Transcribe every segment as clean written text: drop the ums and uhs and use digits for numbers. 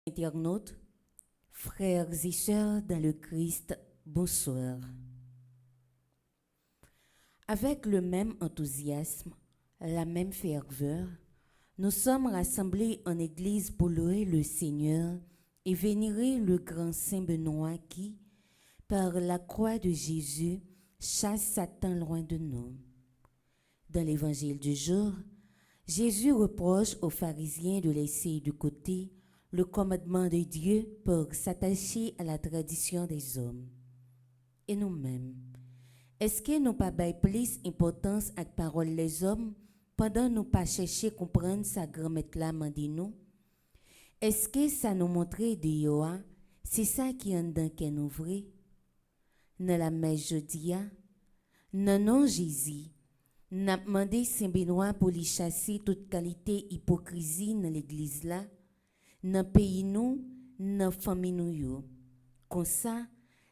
Internautes, frères et sœurs dans le Christ, bonsoir. Avec le même enthousiasme, la même ferveur, nous sommes rassemblés en Église pour louer le Seigneur et vénérer le grand Saint Benoît qui, par la croix de Jésus, chasse Satan loin de nous. Dans l'Évangile du jour, Jésus reproche aux pharisiens de laisser de côté le commandement de Dieu pour s'attacher à la tradition des hommes. Et nous-mêmes, est-ce que nous pas bail plus importance à la parole des hommes pendant nous pas chercher comprendre sa grand-mère là mandi nous? Est-ce que ça nous montrait de Yoa, c'est ça qui en dedans qu'est nous vrai? Dans la messe jodia, non Jésus, n'a demandé Saint Benoît pour lui chasser toute qualité hypocrisie dans l'église là. Dans le pays nous, dans la famille nous. Comme ça,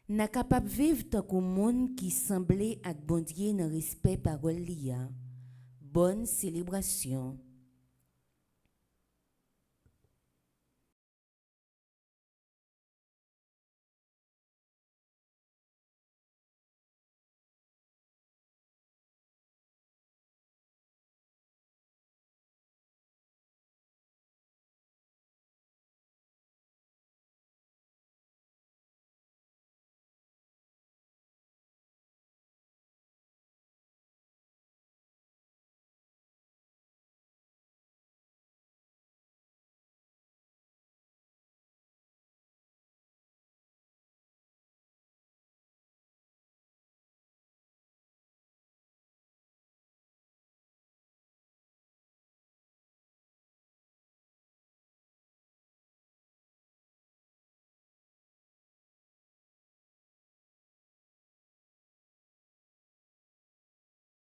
nous sommes capables de vivre tant que monde qui semblait avec bon Dieu dans le respect parole lia. Bonne célébration.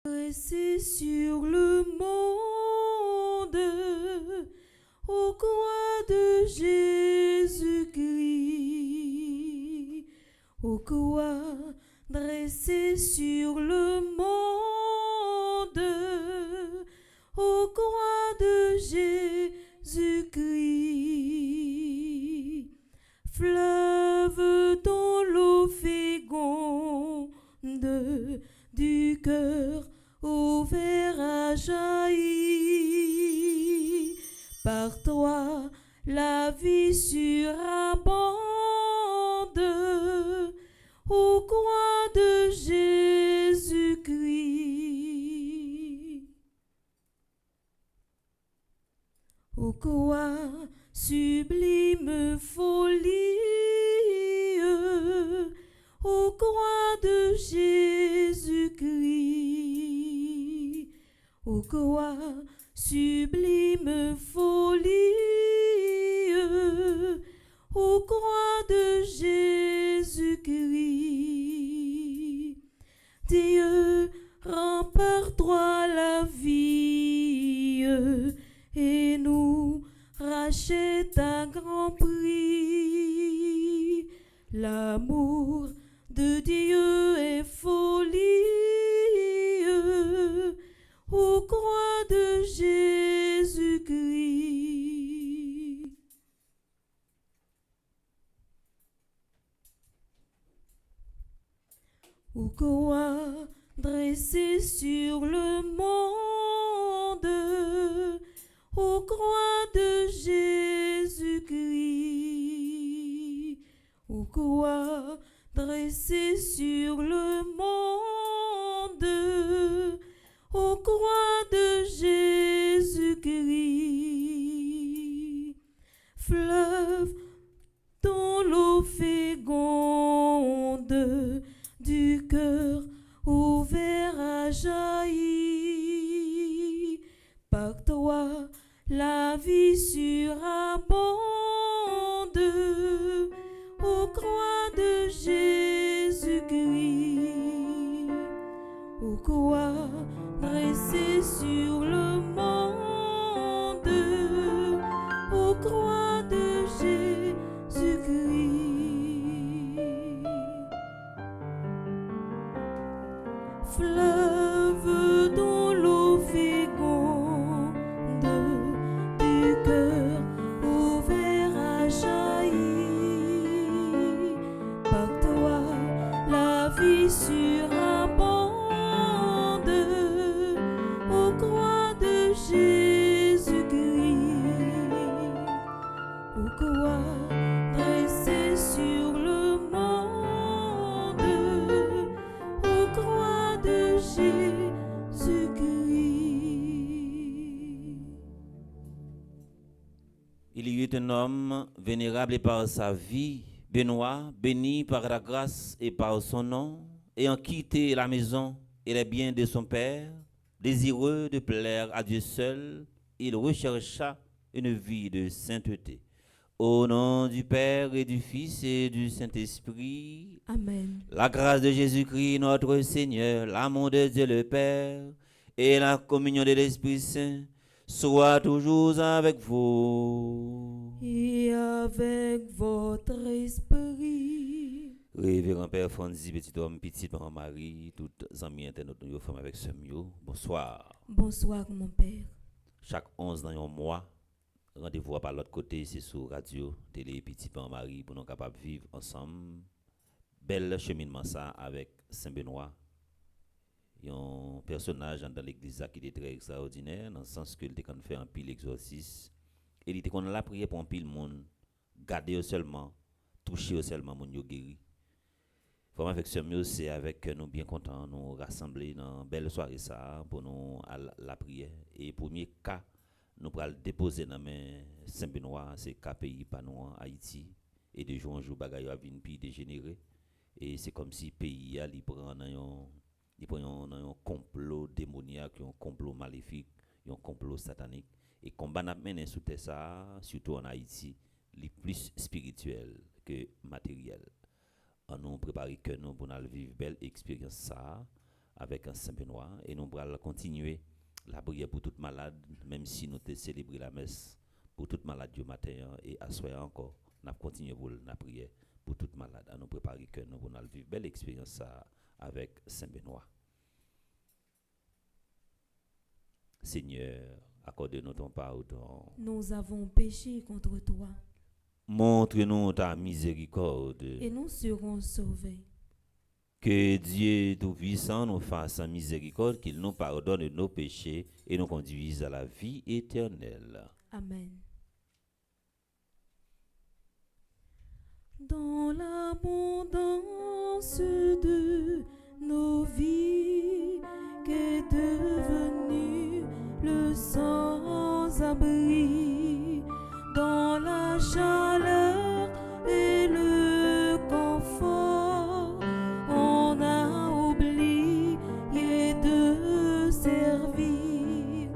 Dressé sur le monde, au croix de Jésus-Christ, au croix dressé sur le monde, au croix de Jésus-Christ, fleuve dont l'eau féconde du cœur ouvert à jaillir. Par toi, la vie surabonde. Au croix de Jésus-Christ. Au croix, sublime folie. Au croix de Jésus-Christ, au croix, sublime folie, au croix de Jésus-Christ. Dieu, rend par toi la vie et nous rachète à grand prix. L'amour de Dieu est folie, au croix de Jésus-Christ. Ou quoi dressé sur le monde, aux croix de Jésus-Christ. Ou quoi dressé sur le monde, aux croix de Jésus-Christ. Fleuve dont l'eau féconde du cœur ouvert à jaillir. Par toi, la vie surabonde, aux croix de Jésus-Christ. Aux croix dressées sur le monde, aux croix de Jésus-Christ. Fleuve dont l'eau féconde du cœur ouvert à jaillir. Par toi, la vie surabonde, aux croix de Jésus-Christ. Aux croix dressées sur le monde, aux croix de Jésus-Christ. Il y eut un homme vénérable par sa vie, Benoît, béni par la grâce et par son nom, ayant quitté la maison et les biens de son père, désireux de plaire à Dieu seul, il rechercha une vie de sainteté. Au nom du Père et du Fils et du Saint-Esprit, Amen. la grâce de Jésus-Christ notre Seigneur, l'amour de Dieu le Père et la communion de l'Esprit Saint soit toujours avec vous. Et avec votre esprit. Révérend Père Fonzi, petit homme, petite maman Marie, toutes amis internautes, nous sommes avec ce mieux. Bonsoir. Bonsoir, mon Père. Chaque 11 dans un mois, rendez-vous par l'autre côté, c'est sur radio, télé, petit maman Marie, pour nous capables de vivre ensemble. Bel cheminement ça avec Saint-Benoît. Un personnage dans l'église qui était très extraordinaire, dans le sens qu'il était fait un pile exorcisme. Et il était qu'on a prié pour un pile monde, garder seulement, toucher seulement, mon yo guéri. Vraiment avec ce mieux, c'est avec nous bien contents, nous rassembler dans une belle soirée ça, pour nous à la prière. Et premier cas, nous allons déposer dans main Saint-Benoît, c'est cas pays pas nous en Haïti. Et de jour en jour, bagaille a venu puis dégénérer. Et c'est comme si le pays a prend un complot démoniaque, un complot maléfique, un complot satanique. Et combat n'a mené sous ça, surtout en Haïti, les plus spirituel que matériel. On nous prépare que nous pour vivre une belle expérience ça avec un Saint-Benoît et nous allons continuer la prière pour toute malade, même si nous avons célébré la messe pour toute malade du matin et à soir encore, nous continuons pour la prière pour toute malade. On nous prépare que nous pour vivre une belle expérience ça avec Saint-Benoît. Seigneur, accorde-nous ton pardon. Nous avons péché contre toi. Montre-nous ta miséricorde. Et nous serons sauvés. Que Dieu Tout-Puissant nous fasse en miséricorde, qu'il nous pardonne nos péchés et nous conduise à la vie éternelle. Amen. Dans l'abondance de nos vies, qu'est devenu le sans-abri, dans la chaleur et le confort, on a oublié de servir.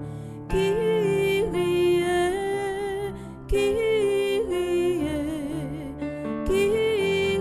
Kyrie, Kyrie, Kyrie,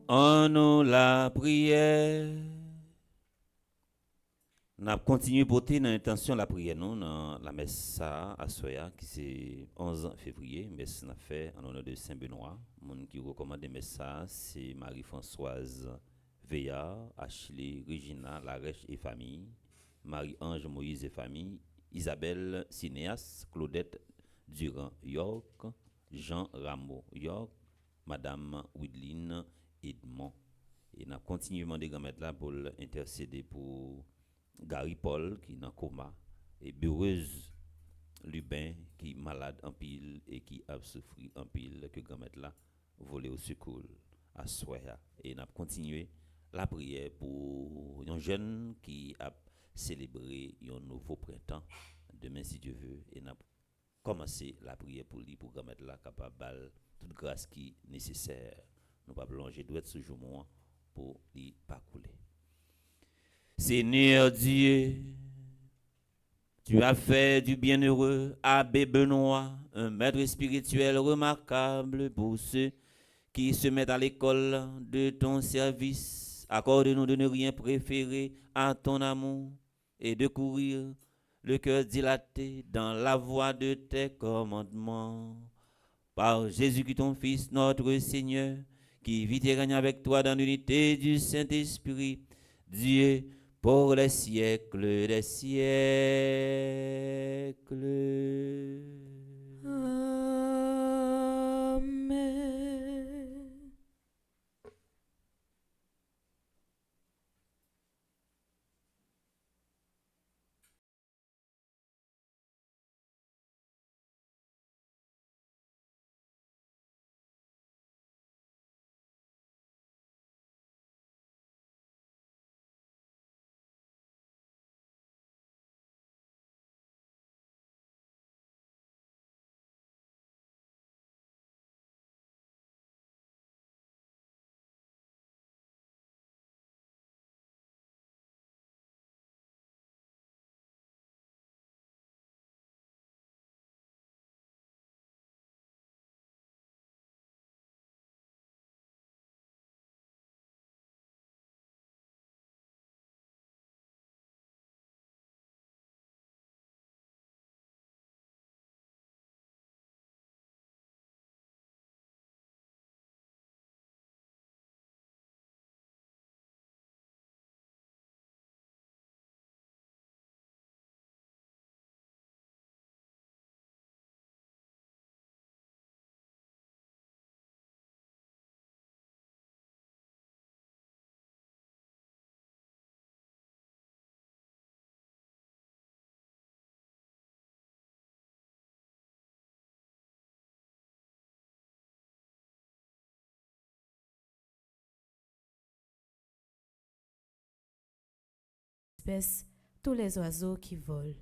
En nous la prière. Nous avons continué à porter dans l'intention de la prière, nous, dans la messe à Soya, qui c'est 11 février, messe n'a fait en honneur de Saint-Benoît. Mon qui recommande la messe, c'est Marie-Françoise Veillard, Ashley, Regina, Larèche et famille, Marie-Ange Moïse et famille, Isabelle Cinéas, Claudette Durand York, Jean Rameau York, Madame Widline Edmond. Et nous avons continué à demander grand-mère là pour intercéder pour Gary Paul qui est dans coma et Beureuse Lubin qui est malade en pile et qui a souffert en pile que grand-mère là volé au secours à Soya. Et nous avons continué la prière pour un jeune qui a célébré un nouveau printemps demain si Dieu veut et nous avons commencé la prière pour lui pour grand-mère là capable de toute grâce qui est nécessaire. Nous pas plonger doit être ce jour pour lui pas couler. Seigneur Dieu, tu as fait du bienheureux Abbé Benoît un maître spirituel remarquable pour ceux qui se mettent à l'école de ton service. Accorde-nous de ne rien préférer à ton amour et de courir le cœur dilaté dans la voie de tes commandements. Par Jésus-Christ ton Fils, notre Seigneur, qui vit et règne avec toi dans l'unité du Saint-Esprit, Dieu, pour les siècles des siècles. Amen. Tous les oiseaux qui volent.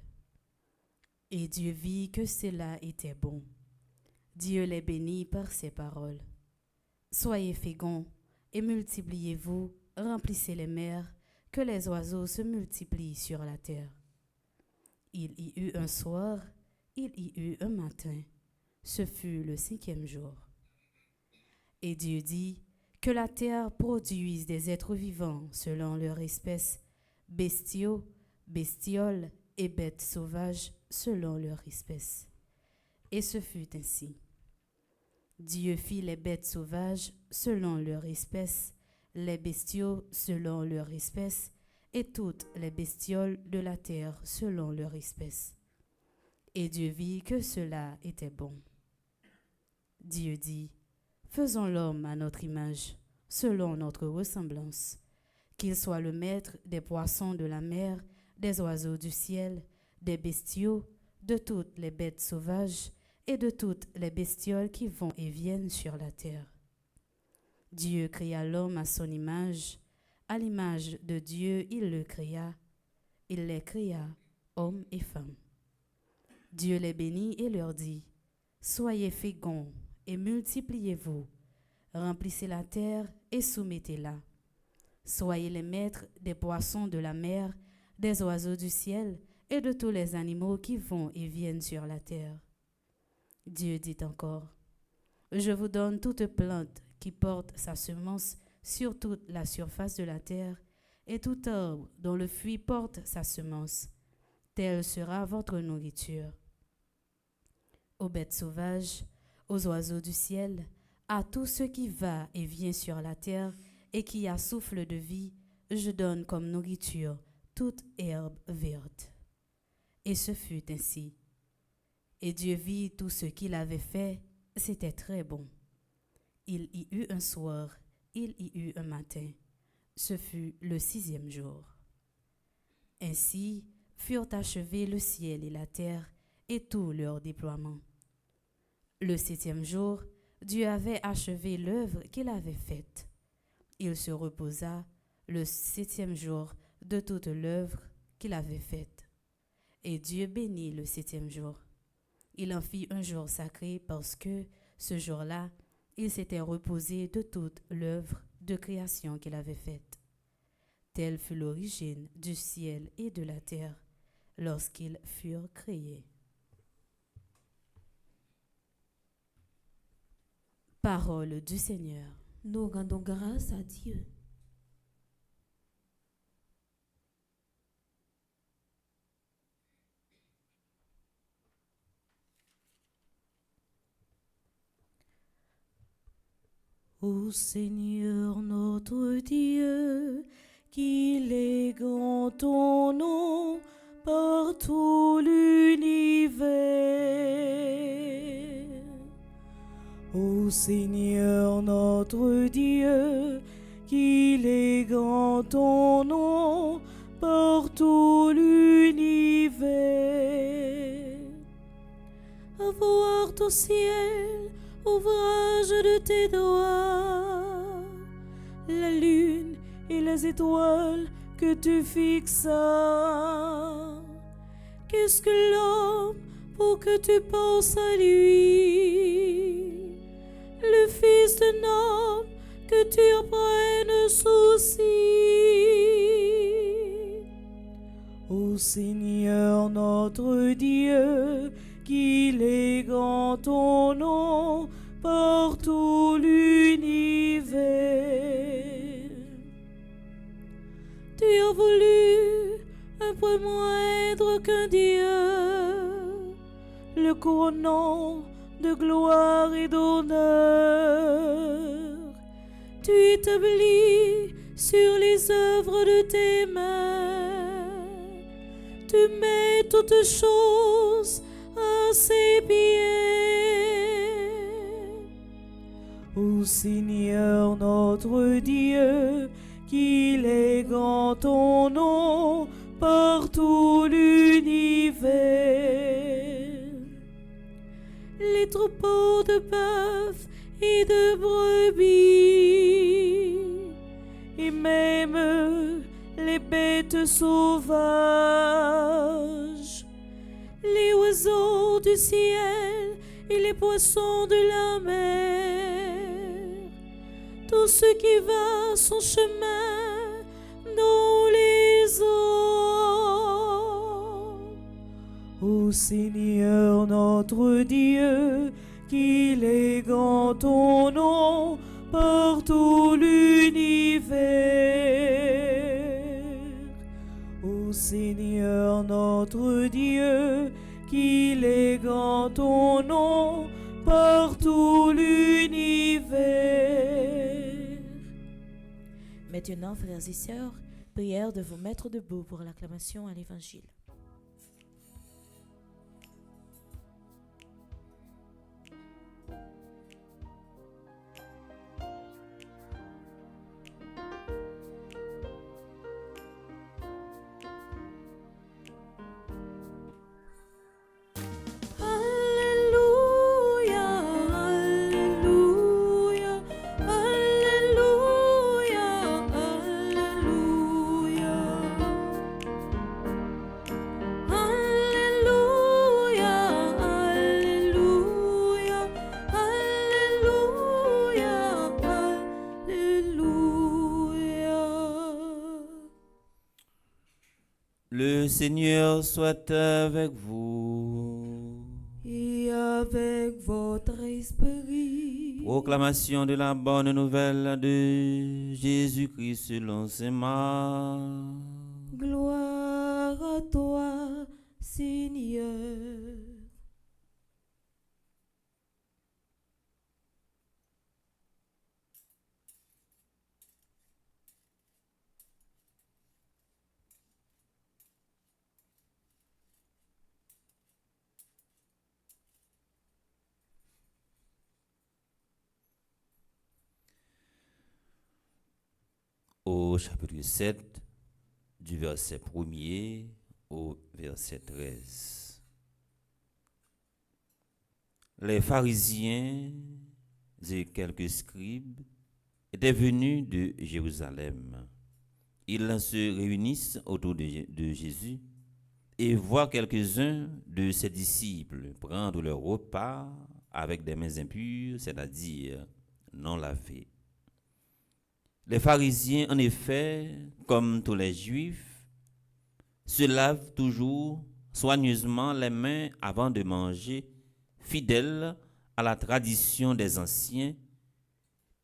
Et Dieu vit que cela était bon. Dieu les bénit par ses paroles. Soyez féconds et multipliez-vous, remplissez les mers, que les oiseaux se multiplient sur la terre. Il y eut un soir, il y eut un matin. Ce fut le 5e jour. Et Dieu dit que la terre produise des êtres vivants selon leur espèce, bestiaux, bestioles et bêtes sauvages selon leur espèce. Et ce fut ainsi. Dieu fit les bêtes sauvages selon leur espèce, les bestiaux selon leur espèce, et toutes les bestioles de la terre selon leur espèce. Et Dieu vit que cela était bon. Dieu dit, faisons l'homme à notre image, selon notre ressemblance, qu'il soit le maître des poissons de la mer, des oiseaux du ciel, des bestiaux, de toutes les bêtes sauvages et de toutes les bestioles qui vont et viennent sur la terre. Dieu créa l'homme à son image, à l'image de Dieu il le créa, il les créa, hommes et femmes. Dieu les bénit et leur dit, soyez féconds et multipliez-vous, remplissez la terre et soumettez-la. Soyez les maîtres des poissons de la mer, des oiseaux du ciel et de tous les animaux qui vont et viennent sur la terre. Dieu dit encore, je vous donne toute plante qui porte sa semence sur toute la surface de la terre, et tout arbre dont le fruit porte sa semence. Telle sera votre nourriture. Aux bêtes sauvages, aux oiseaux du ciel, à tout ce qui va et vient sur la terre et qui a souffle de vie, je donne comme nourriture toute herbe verte. Et ce fut ainsi. Et Dieu vit tout ce qu'il avait fait, c'était très bon. Il y eut un soir, il y eut un matin. Ce fut le 6e jour. Ainsi furent achevés le ciel et la terre et tout leur déploiement. Le 7e jour, Dieu avait achevé l'œuvre qu'il avait faite. Il se reposa le 7e jour de toute l'œuvre qu'il avait faite. Et Dieu bénit le 7e jour. Il en fit un jour sacré parce que, ce jour-là, il s'était reposé de toute l'œuvre de création qu'il avait faite. Telle fut l'origine du ciel et de la terre lorsqu'ils furent créés. Parole du Seigneur. Nous rendons grâce à Dieu. Ô Seigneur notre Dieu, qu'il est grand ton nom par tout l'univers. Ô Seigneur notre Dieu, qu'il est grand ton nom par tout l'univers. À voir ton ciel, ouvrage de tes doigts, la lune et les étoiles que tu fixas. Qu'est-ce que l'homme pour que tu penses à lui, le fils d'un homme que tu en prennes souci. Ô Seigneur notre Dieu, qu'il est grand ton nom par tout l'univers. Tu as voulu un peu moindre qu'un Dieu, le couronnant de gloire et d'honneur. Tu établis sur les œuvres de tes mains, tu mets toutes choses à ses pieds. Ô Seigneur notre Dieu, qu'il est grand ton nom par tout l'univers. Les troupeaux de bœufs et de brebis, et même les bêtes sauvages, les oiseaux du ciel et les poissons de la mer, tout ce qui va son chemin dans les eaux. Ô Seigneur notre Dieu, qu'il est grand ton nom par tout l'univers. Ô Seigneur notre Dieu, qu'il est grand ton nom par tout l'univers. Maintenant, frères et sœurs, prière de vous mettre debout pour l'acclamation à l'Évangile. Le Seigneur soit avec vous. Et avec votre esprit. Proclamation de la bonne nouvelle de Jésus-Christ selon saint Marc. Gloire à toi, Seigneur. Au chapitre 7, du verset 1er au verset 13. Les pharisiens et quelques scribes étaient venus de Jérusalem. Ils se réunissent autour de Jésus et voient quelques-uns de ses disciples prendre leur repas avec des mains impures, c'est-à-dire non lavées. Les pharisiens, en effet, comme tous les juifs, se lavent toujours soigneusement les mains avant de manger, fidèles à la tradition des anciens,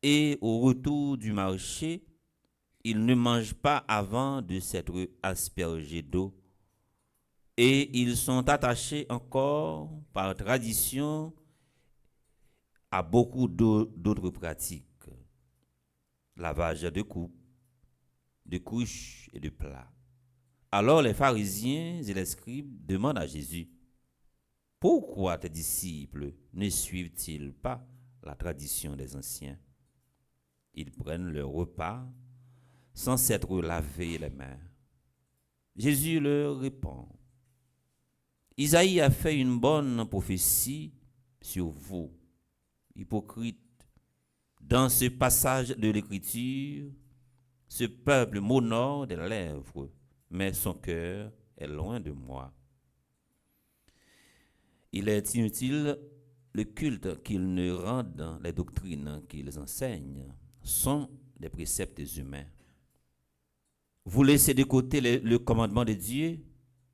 et au retour du marché, ils ne mangent pas avant de s'être aspergés d'eau, et ils sont attachés encore par tradition à beaucoup d'autres pratiques. Lavage de coupes, de couches et de plats. Alors les pharisiens et les scribes demandent à Jésus, « Pourquoi tes disciples ne suivent-ils pas la tradition des anciens? Ils prennent leur repas sans s'être lavés les mains. » Jésus leur répond, « Isaïe a fait une bonne prophétie sur vous, hypocrites. Dans ce passage de l'Écriture, ce peuple m'honore des lèvres, mais son cœur est loin de moi. Il est inutile le culte qu'ils ne rendent, les doctrines qu'ils enseignent sont des préceptes humains. Vous laissez de côté le commandement de Dieu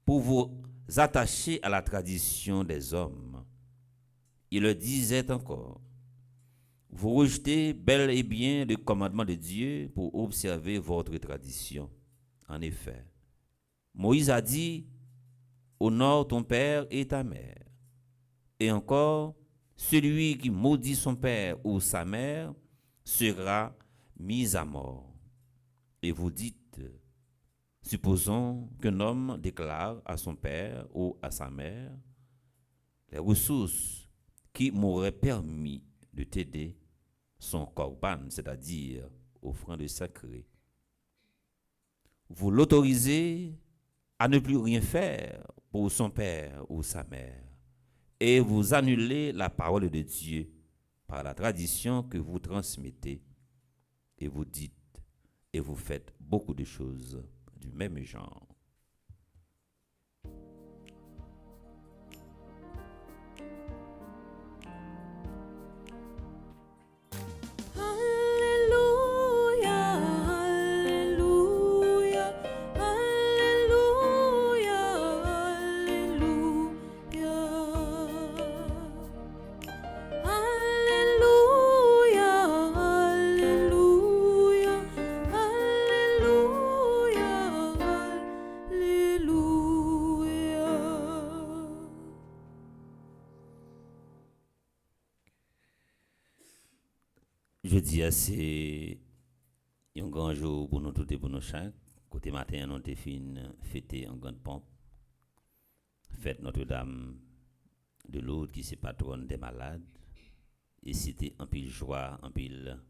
pour vous attacher à la tradition des hommes. Il le disait encore. Vous rejetez bel et bien le commandement de Dieu pour observer votre tradition. En effet, Moïse a dit, « Honore ton père et ta mère. » Et encore, celui qui maudit son père ou sa mère sera mis à mort. Et vous dites, supposons qu'un homme déclare à son père ou à sa mère, les ressources qui m'auraient permis de t'aider sont korban, c'est-à-dire offrande sacrée. Vous l'autorisez à ne plus rien faire pour son père ou sa mère, et vous annulez la parole de Dieu par la tradition que vous transmettez, et vous dites et vous faites beaucoup de choses du même genre. Jeudi, c'est un grand jour pour nous tous et pour nous chaque. Côté matin, nous avons fêté en grande pompe. Fête Notre-Dame de Lourdes, qui est patronne des malades. Et c'était un pile joie, un pile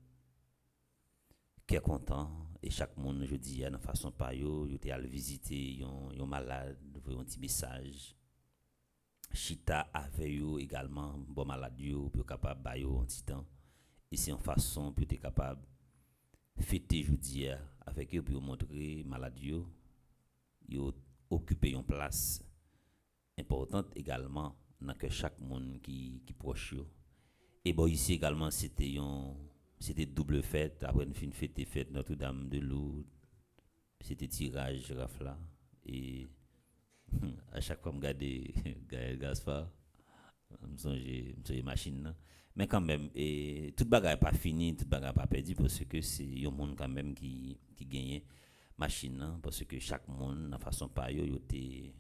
qui est content. Et chaque monde, je dis, de façon par yo, il était à visiter un malade, un petit message. Chita avait yo également, bon malade yo, pour capable de un petit temps. Et c'est en façon pour être capable de fêter jeudi avec eux pour montrer maladie, ils occupent une place importante également dans que chaque monde qui proche. Et bon ici également c'était double fête après une fin fête Notre-Dame de Lourdes, c'était tirage rafla et à chaque fois me regarder Gaspard me songe machine là. Mais quand même, et toute bagarre pas fini, toute bagarre pas perdu parce que c'est un monde quand même qui gagne machine hein, parce que chaque monde de façon pas yo té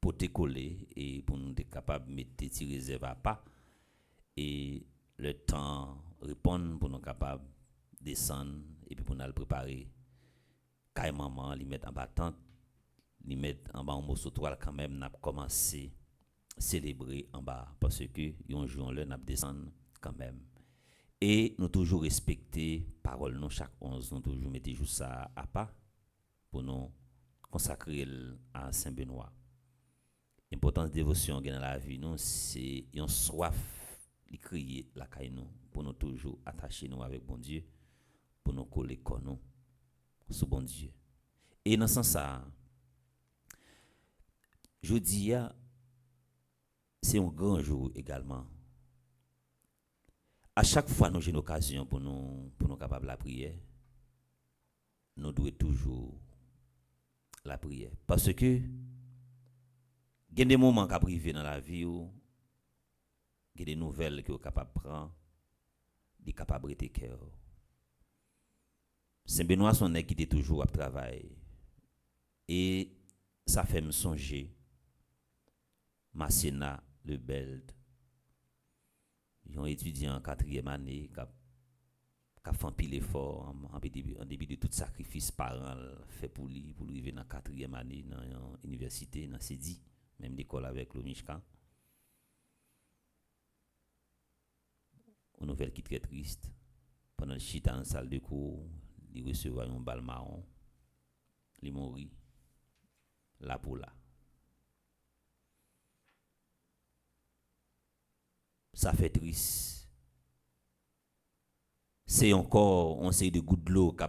pour te coller et pour nous être capable de mettre tes réserves à pas et le temps répondre pour nous capable descendre et puis pour nous préparer carrément maman li mettre en battante li mettre en bas en morceau toile quand même n'a commencé célébrer en bas parce que yon jour là n'a descendre quand même et nous toujours respecter parole nous chaque 11 nous toujours mettre jour ça à pas pour nous consacrer à Saint-Benoît. L'importance de dévotion dans la vie nous c'est une soif de crier la caille nous pour nous toujours attacher nous avec bon Dieu pour nous coller comme nous sous bon Dieu et dans ce sens ça je dis c'est un grand jour également. À chaque fois nous j'ai une occasion pour nous capables la prière. Nous devons toujours la prière parce que il y a des moments qui arrivent dans la vie où il y a des nouvelles que vous capable prendre, des capables de cœur. Saint-Benoît son nèg qui était toujours à travail et ça fait me songer Massena le Belde, un étudiant en 4e année qui a fait un pile effort en début de tout sacrifice parents fait pour lui arriver dans 4e année dans l'université dans CEDI même l'école avec le Mishka. Une nouvelle qui est très triste. Pendant le chita dans la salle de cours, il recevait un balle marron, il mourit là pour là. Ça fait triste. C'est encore on sait de gouttes de l'eau qui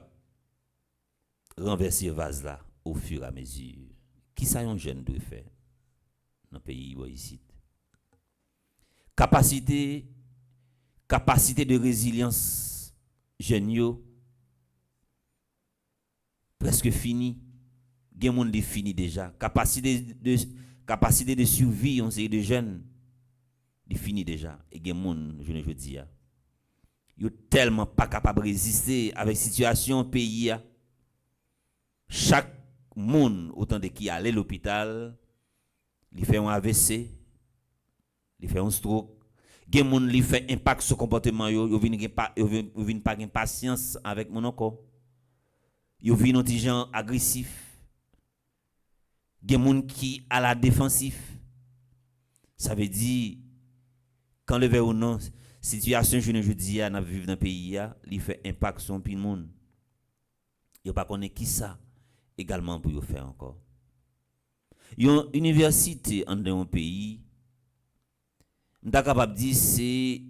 renverser vase là au fur et à mesure. Qui ça un jeune doit faire dans le pays ici? Capacité de résilience jeune yo presque fini. Gen monde fini déjà. Capacité de survie on sait de jeunes il finit déjà et gen moun je dis yo tellement pas capable de résister avec situation pays a chaque moun autant de qui aller l'hôpital il fait un AVC il fait un stroke gen moun li fait impact sur comportement yo vinn pas gen patience avec mon encore yo vinn un petit gens agressif gen moun qui à la défensif ça veut dire quand le verre ou non situation je dis à vivre dans pays a il fait impact sur tout le monde yo pas connaît qui ça également pour yo faire encore yon université en dans un pays m'ta capable dire c'est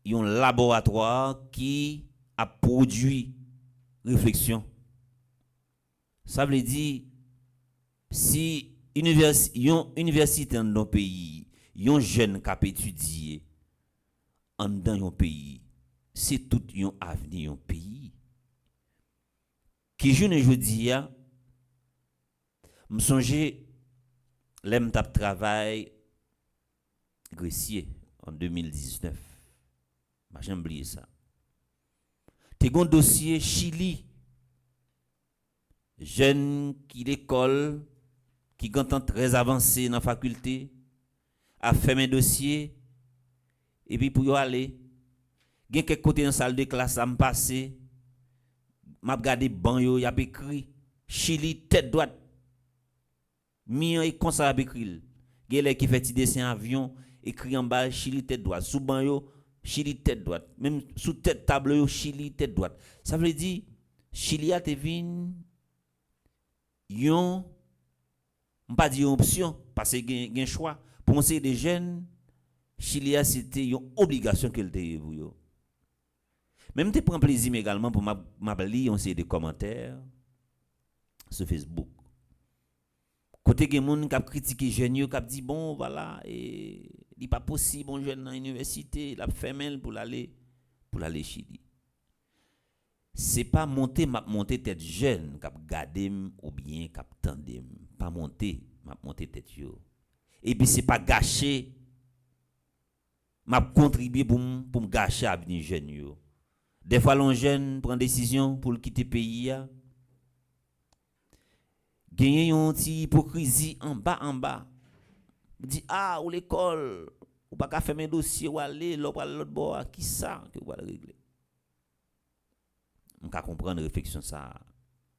un laboratoire qui a produit réflexion ça veut dire si université en dans pays yon jeune qui a étudié en dans un pays c'est tout un avenir un pays qui je dis a me songer l'aime tap travail grecier en 2019 m'a jamais oublié ça t'es gon dossier Chili jeune qui l'école qui gantan très avancé dans faculté a fait un dossier et puis pour y aller gen quelques côté dans salle de classe à me passer m'a regarder ban yo y a écrit Chili tête droite mi et comme ça a écrit gen qui fait ti dessin avion écrit en bas Chili tête droite sous ban yo Chili tête droite même sous tête table yo Chili tête droite ça veut dire Chili a te vinn yon pas dire option parce que gen choix pour conseiller des jeunes Chili a c'était une obligation qu'elle te pour yo même te prend plaisir également pour m'a lire on sait des commentaires sur Facebook côté gen moun qui a critiqué jeunes yo qui a dit bon voilà et il pas possible bon jeune dans université la fait mail pour aller Chili c'est pas monter tête jeune qui a garder ou bien qui a tendre pas monter tête yo et puis c'est pas gâcher m'a contribué pour me gâcher l'avenir jeune yo. Des fois l'on jeune prend décision pour quitter pays a. Gagner une petite hypocrisie en bas. Dit ah ou l'école ou pas qu'à faire mes dossiers ou aller l'autre bord qui ça que vous allez régler. On peut comprendre réflexion ça.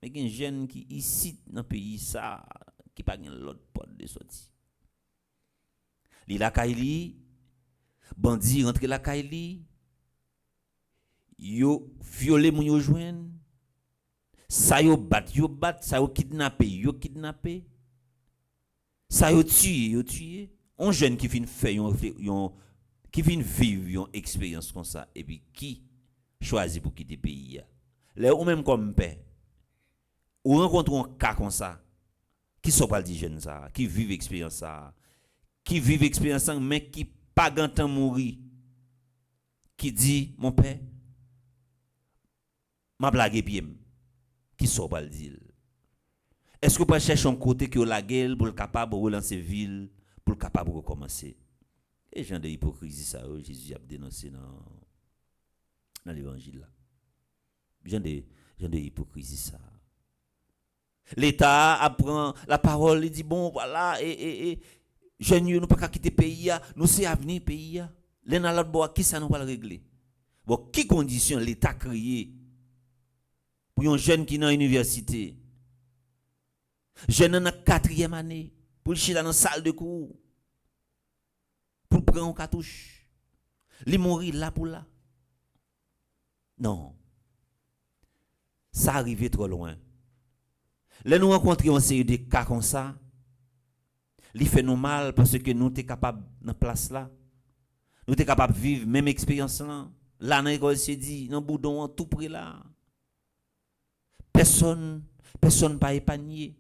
Mais il y a un jeune qui ici dans le pays ça qui pas gagne l'autre porte de sortie. Li la kaili bandi rentre la kaili yo violé moun yo joine ça yo bat ça yo kidnappé ça yo tué on jeune qui vient faire qui vient vivre une expérience comme ça et puis qui choisit pour quitter pays là ou même comme père ou rencontre un cas comme ça qui sont pas dit jeune ça qui vivent expérience ça qui vivent expérience mais qui pas gantan mourir qui dit mon père m'a blague bien qui sont pas dire est-ce que vous chercher un côté que la gueule pour capable de relancer ville pour capable de recommencer et genre de hypocrisie ça Jésus a dénoncé dans l'évangile là genre de hypocrisie ça. L'État apprend la parole, il dit bon voilà et jeunes nous pas quitter pays nous c'est avenir pays l'un à l'autre bois qui ça nous va le régler. Bon qui condition l'État créé pour un jeune qui dans université. Jeune dans 4e année pour chita dans salle de cours pour prendre un cartouche. Li mourir là pour là. Non. Ça arrivé trop loin. Là nous rencontrons une série de cas comme ça. Li fait nous mal parce que nous sommes capables dans place là. Nous sommes capables de vivre même expérience là. Là dans l'école c'est dit dans boudon tout près là. Personne pas épargné.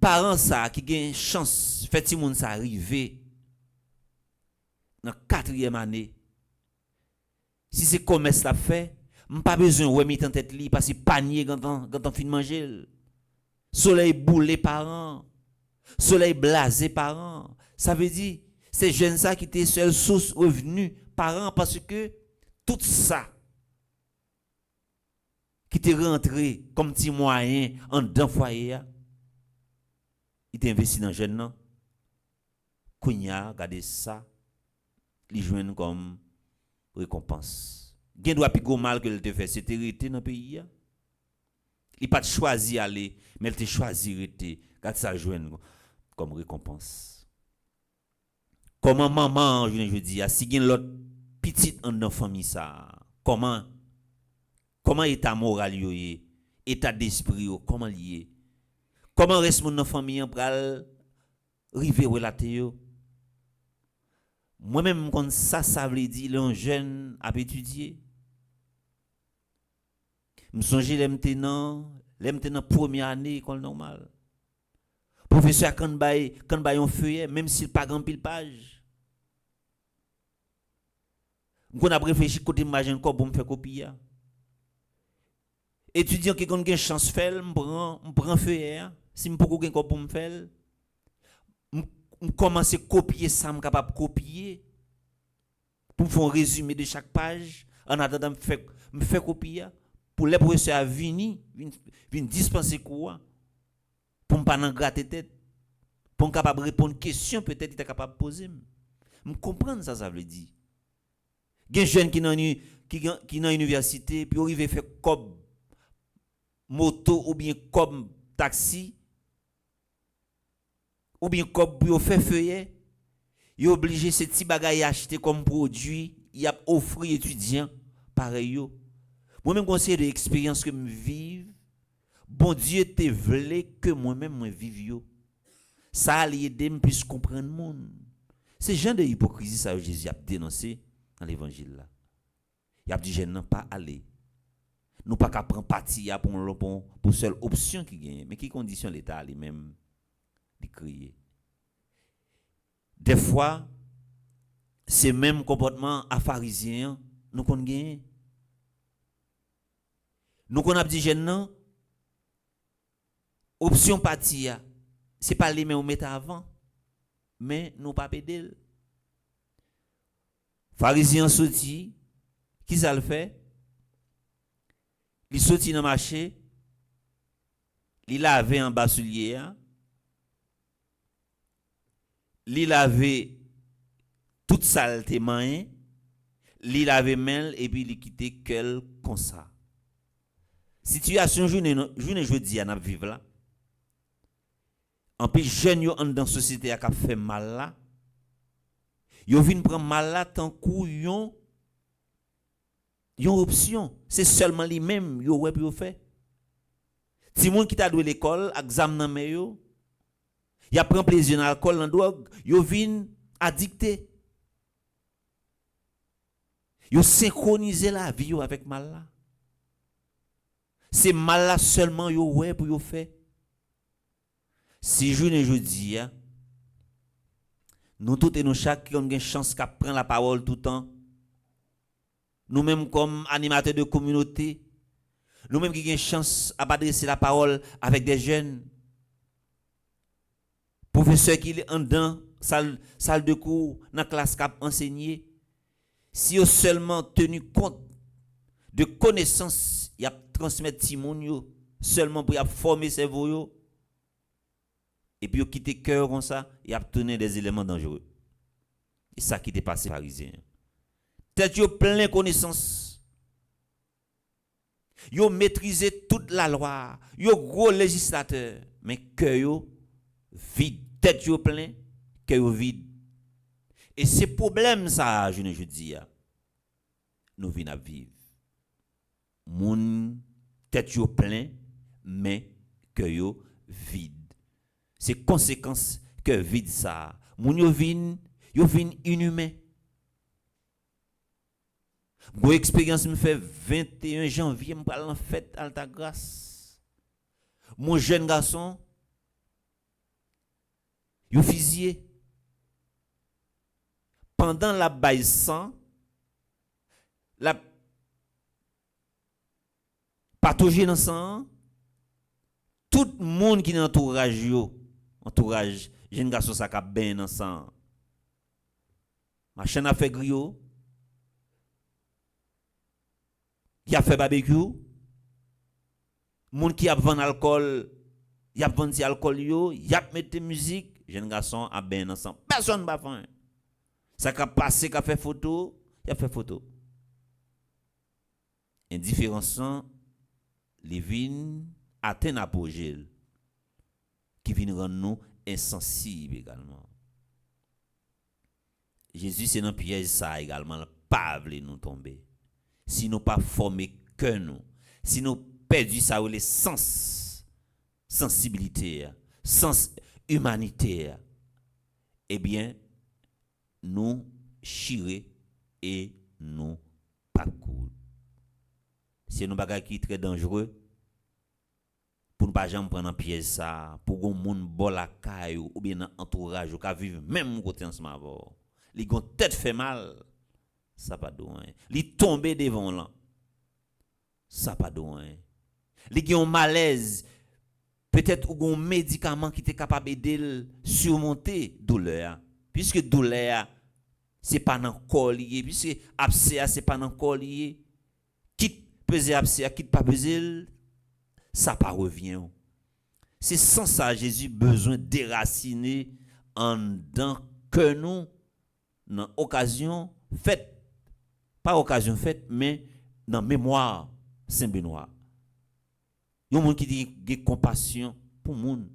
Parents ça qui gagne chance fait ti moun ça arrivé dans 4e année. Si c'est commerce la fait pas besoin ouais mettre en tête li parce que panier quand on fin manger soleil boulé parents soleil blasé parents ça veut dire c'est jeune ça qui était seule source revenu parents parce que tout ça qui était rentré comme petit moyen en dedans foyer il était investi dans jeune non kounya regardez ça li joine comme récompense. Gen doit pi go mal que il te fait c'était rester dans pays il pas choisi aller mais il te choisi rester quand ça joindre comme récompense. Comment maman je dis si gen l'autre petite en dans famille ça comment état moral yo état d'esprit yo comment lié comment reste mon dans famille en pral river relater yo. Moi-même, quand ça veut dire, un jeune a étudié. Je songe maintenant première année école normale. Professeur quand bay un feuillet même s'il pas grand pile page. On a réfléchi côté imagine quoi pour me faire copier. Étudiant qui a chance faire, me prend feuillet si me pas gain quoi pour me faire. Je commence à copier ça, je suis capable de copier pour faire un résumé de chaque page. En attendant, me faire copier pour les professeurs venir dispenser quoi pour ne pas gratter tête, pour être capable de répondre aux questions, peut-être qu'il est capable de poser. Je comprends ça veut dire. Il y a des jeunes qui dans l'université, puis ils arrivent à faire comme moto ou bien comme taxi. Ou bien comme pour faire feuillet, il est obligé ces petits bagages acheter comme produit, il a offert étudiants pareil yo. Moi-même conseiller de l'expérience que me vive, bon Dieu te voulait que moi-même moi vive yo. Ça a aidé me plus comprendre monde. C'est genre de hypocrisie ça Jésus a dénoncé dans l'évangile là. Il a dit je n'en pas aller. Nous pas qu'à prendre parti pour seule option qui gagne, mais qui condition l'état lui-même de crier. Des fois, c'est même comportement à pharisien nous qu'on gagne. Nous qu'on a dit jeune option parti c'est pas les mêmes mettre avant mais nous pas pédel. Pharisien sorti, qui ça le fait? Il sorti dans le marché, il lave en bas soulier, il lave toute saleté main, il lave main et puis il quitte quel comme ça. Situation journée jeudi à vivre là. En plus jeune yo en dans société a fait mal là. Yo vinn prendre mal là tant kou yon option, c'est seulement lui même yo web yo fait. Ti moun qui t'a doué l'école, examen nan men yo, y a prend plaisir dans l'alcool, dans drogue, yo vinn addicté. Yo synchroniser la vie yo avec mal là. C'est mal là seulement yo ouais pour yo fait. Si journée jeudi nous toutes et nous chaque ont une chance qu'à prendre la parole tout le temps. Nous mêmes comme animateurs de communauté, nous mêmes qui avons une chance à adresser la parole avec des jeunes. Professeurs qui sont en dedans salle de cours dans la classe qui enseigné. Si vous seulement tenu compte de connaissances, il y a transmettre Timon yo seulement pour y former cerveau yo. Et puis, vous quittez cœur comme ça, et vous tourné des éléments dangereux. Et ça qui est passé pharisien. Tête yo plein de connaissances. Yo maîtrisé toute la loi. Yo gros législateur. Mais cœur yo vide. Tête yo plein, cœur yo vide. Et c'est problème ça, je dis, nous venons à vivre. Moun tête yo plein, mais cœur yo vide. C'est conséquence que vide ça. Moun yo vin inhumain. Mon expérience me fait 21 janvier me parle en fête Alta Grâce. Mon jeune garçon yo fusillé. Pendant la baille sang, la patauger dans sang, tout le monde qui est entourage jeune garçon ça ka ben dans sang. Machin a fait griot. Il a fait barbecue. Monde qui a vendu alcool, il a vendu alcool yo, il a mis musique, jeune garçon a ben dans sang. Personne pas faim. Ça qu'a passé qu'a fait photo, il a fait photo. Indifférence les vins atteint apogée qui vient rendre nous insensibles également. Jésus c'est dans piège ça également pas vle nous tomber. Si nous pas formé que nous, si nous perdu ça les sens sensibilité, sens humanité, eh bien nous chirer et nous pas cool. C'est un bagage qui est très dangereux pour ne pas jamais prendre en piège ça, pour qu'on moun bon la caille ou bien dans entourage ou ka vivre même côté ensemble avec. Li gon tête fait mal, ça pas douin. Li tomber devant là, ça pas douin. Li gen malaise, peut-être ou gon médicament qui était capable d'aider surmonter douleur. Puisque douleur c'est pas dans corps lié, puisque abcès c'est pas dans corps lié. Quitte peser abcès, quitte pas peser, ça pas revient. C'est sans ça Jésus besoin déraciner en dedans que nous dans occasion faite, pas occasion faite mais dans mémoire Saint Benoît. Yon moun qui dit compassion pour moun.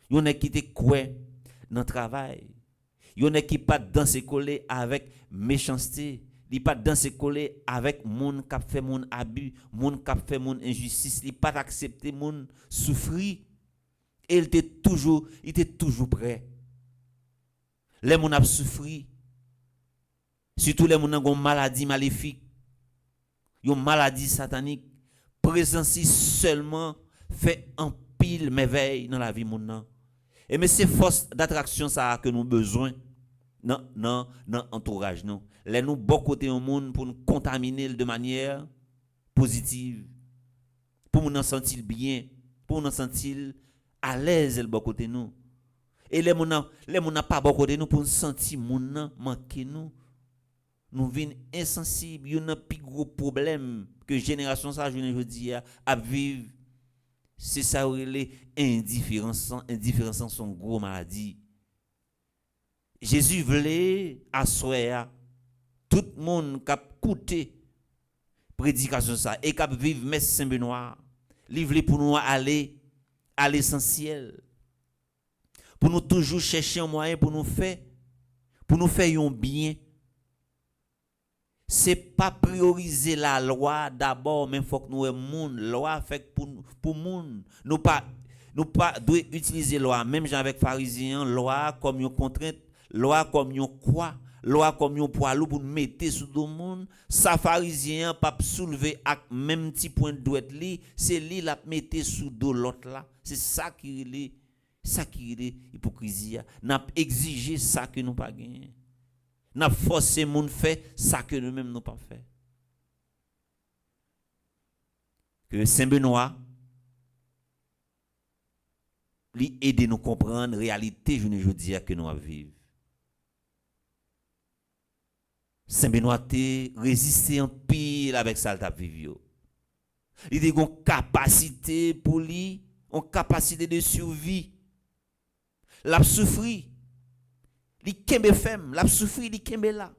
Yon est qui te quoi dans travail. Yon est qui pas danser coller avec méchanceté. Li pas danser coller avec moun k'ap fait moun abus, moun k'ap fait moun injustice, li pas accepter moun souffrir. Et il était toujours prêt. Les moun ap souffri. Surtout les moun ont maladie maléfique. Yon maladie satanique. Présence seulement fait en pile merveille dans la vie moun nan. Et mais c'est force d'attraction ça que nous besoin dans entourage nous. Les nous bon côté au monde pour nous contaminer de manière positive. Pour nous sentir bien, pour nous sentir à l'aise le bon côté nous. Et les moun pas bon côté nous pour nous sentir moun nan manquer nous. nous venons insensibles. Il y a un plus gros problème que génération ça je dis à vivre. C'est ça où les indifférence son gros maladie. Jésus voulait asseoir tout le monde qui a écouté prédication ça et qui a vivre messe Saint-Benoît. Il voulait pour nous aller à l'essentiel. Pour nous toujours chercher un moyen pour nous faire un bien. C'est pas prioriser la loi d'abord, mais il faut que nous ayons monde. Loi fait pour monde. Nous pas doit utiliser loi même avec pharisiens, loi comme une contrainte, loi comme une quoi, loi comme un poids lourd pour mettre sous le monde. Ça pharisien pas soulever avec même petit point de douette li, c'est lui la mettre sous dos l'autre là. C'est ça qui est hypocrisie. N'a exigé ça que nous pas gagné. N'a forcé moun fait ça que nous même nous pas fait. Que Saint Benoît lui aide nous comprendre la réalité je dis que nous vivons. Saint Benoît a résisté en pile avec ça t'a vivre. Il a une capacité pour lui, une capacité de survie. L'a souffri. Li kembe femme, l'a souffri, li kembe là.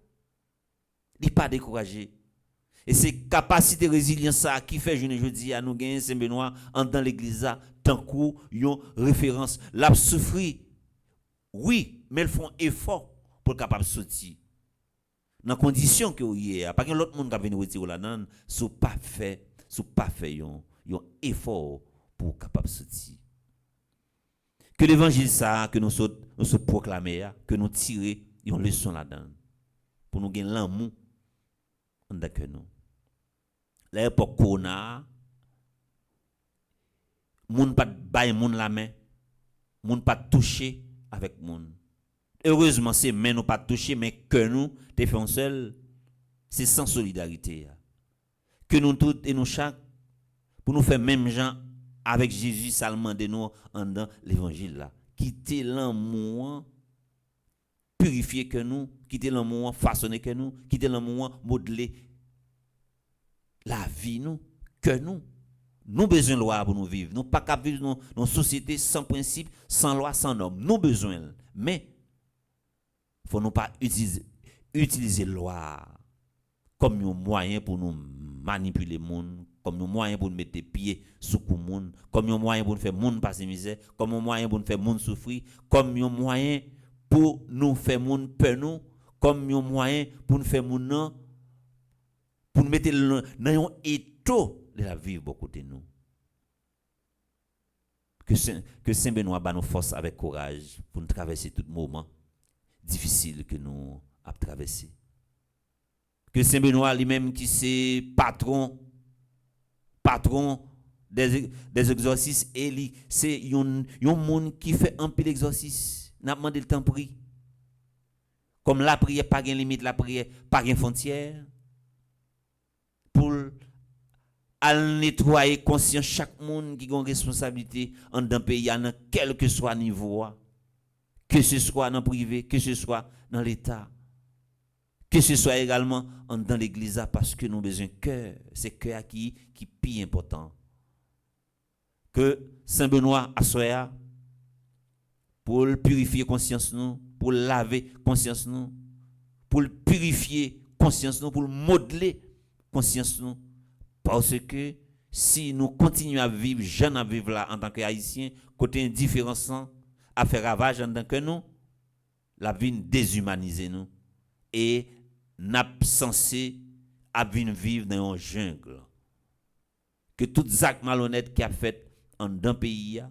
Li pas découragé. Et c'est capacité résilience ça qui fait je dis à nous gagner Saint Benoît en dans l'église tant coup yon référence. L'a souffri. Oui, mais ils font effort pour capable sortir. Dans condition que y a pas que l'autre monde qui venir retirer là non, sous pas fait yon effort pour capable sortir. Que l'évangile ça que nous se proclamer que nous tirer une leçon là-dedans pour nous gagner l'amour en que nous l'époque qu'on a moun pas bailler moun la main moun pas toucher avec moun heureusement c'est main nous pas toucher mais que nous te fait seul c'est sans solidarité que nous tous et nous chaque pour nous faire même gens avec Jésus seulement de nous dans l'évangile là quitter l'amour purifier que nous quitter l'amour façonner que nous quitter l'amour modeler la vie nous que nous besoin de loi pour nous vivre nous pas capable vivre dans société sans principe sans loi sans norme nous besoin mais faut nous pas utiliser loi comme un moyen pour nous manipuler monde comme un moyen pour nous mettre des pieds sous le monde, comme un moyen pour nous faire monde passer misère, comme un moyen pour nous faire monde souffrir, comme un moyen pour nous faire monde peur nous, comme un moyen pour nous faire monde pour nous mettre dans un étau de la vie beaucoup de nous. Que Saint Benoît ba nous force avec courage pour nous traverser tout moment difficile que nous avons traversé. Que Saint Benoît lui-même qui c'est patron des exorcismes et c'est un monde qui fait un peu d'exorcisme n'a demandé le temps pris comme la prière pas gain limite la prière pas gain frontière pour al nettoyer conscient chaque monde qui a une responsabilité en d'un pays dans quel que soit niveau que ce soit dans privé que ce soit dans l'état que ce soit également dans l'église parce que nous avons besoin de cœur. C'est cœur qui est plus important. Que Saint Benoît assoya pour purifier conscience nous, pour laver conscience nous, pour purifier conscience nous, pour modeler conscience nous. Parce que si nous continuons à vivre, jeunes à vivre là en tant qu'Haïtiens, côté indifférencent, à faire ravage en tant que nous, la vie déshumaniser nous. Et n'a censé à vivre dans une jungle. Que tout acte malhonnête qui a fait en d'un pays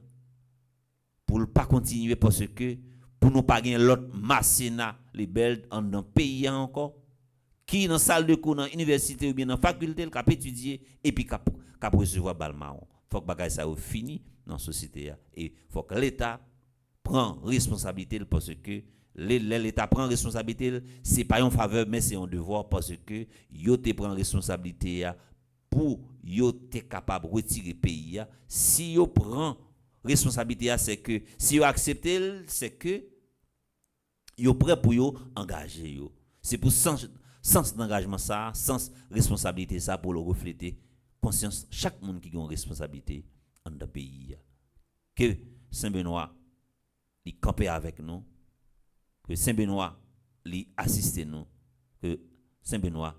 pour ne pas continuer parce que pour nous pas gagner l'autre masséna les belles en d'un pays encore qui dans salle de cours dans université ou bien dans faculté qui a étudié et puis qui a recevoir balmaon. Faut que bagay ça fini dans la société et faut que l'État prend responsabilité parce que l'État prend responsabilité, c'est pas une faveur mais c'est un devoir parce que yo te prend responsabilité pour yo te capable retirer pays. Si yo prend responsabilité c'est que si yo accepter c'est que yo prêt pour yo engager yo. C'est pour sens d'engagement ça, sens responsabilité ça pour le refléter conscience chaque monde qui a une responsabilité dans le pays. Que Saint-Benoît il campe avec nous, que Saint-Benoît il assiste nous, que Saint-Benoît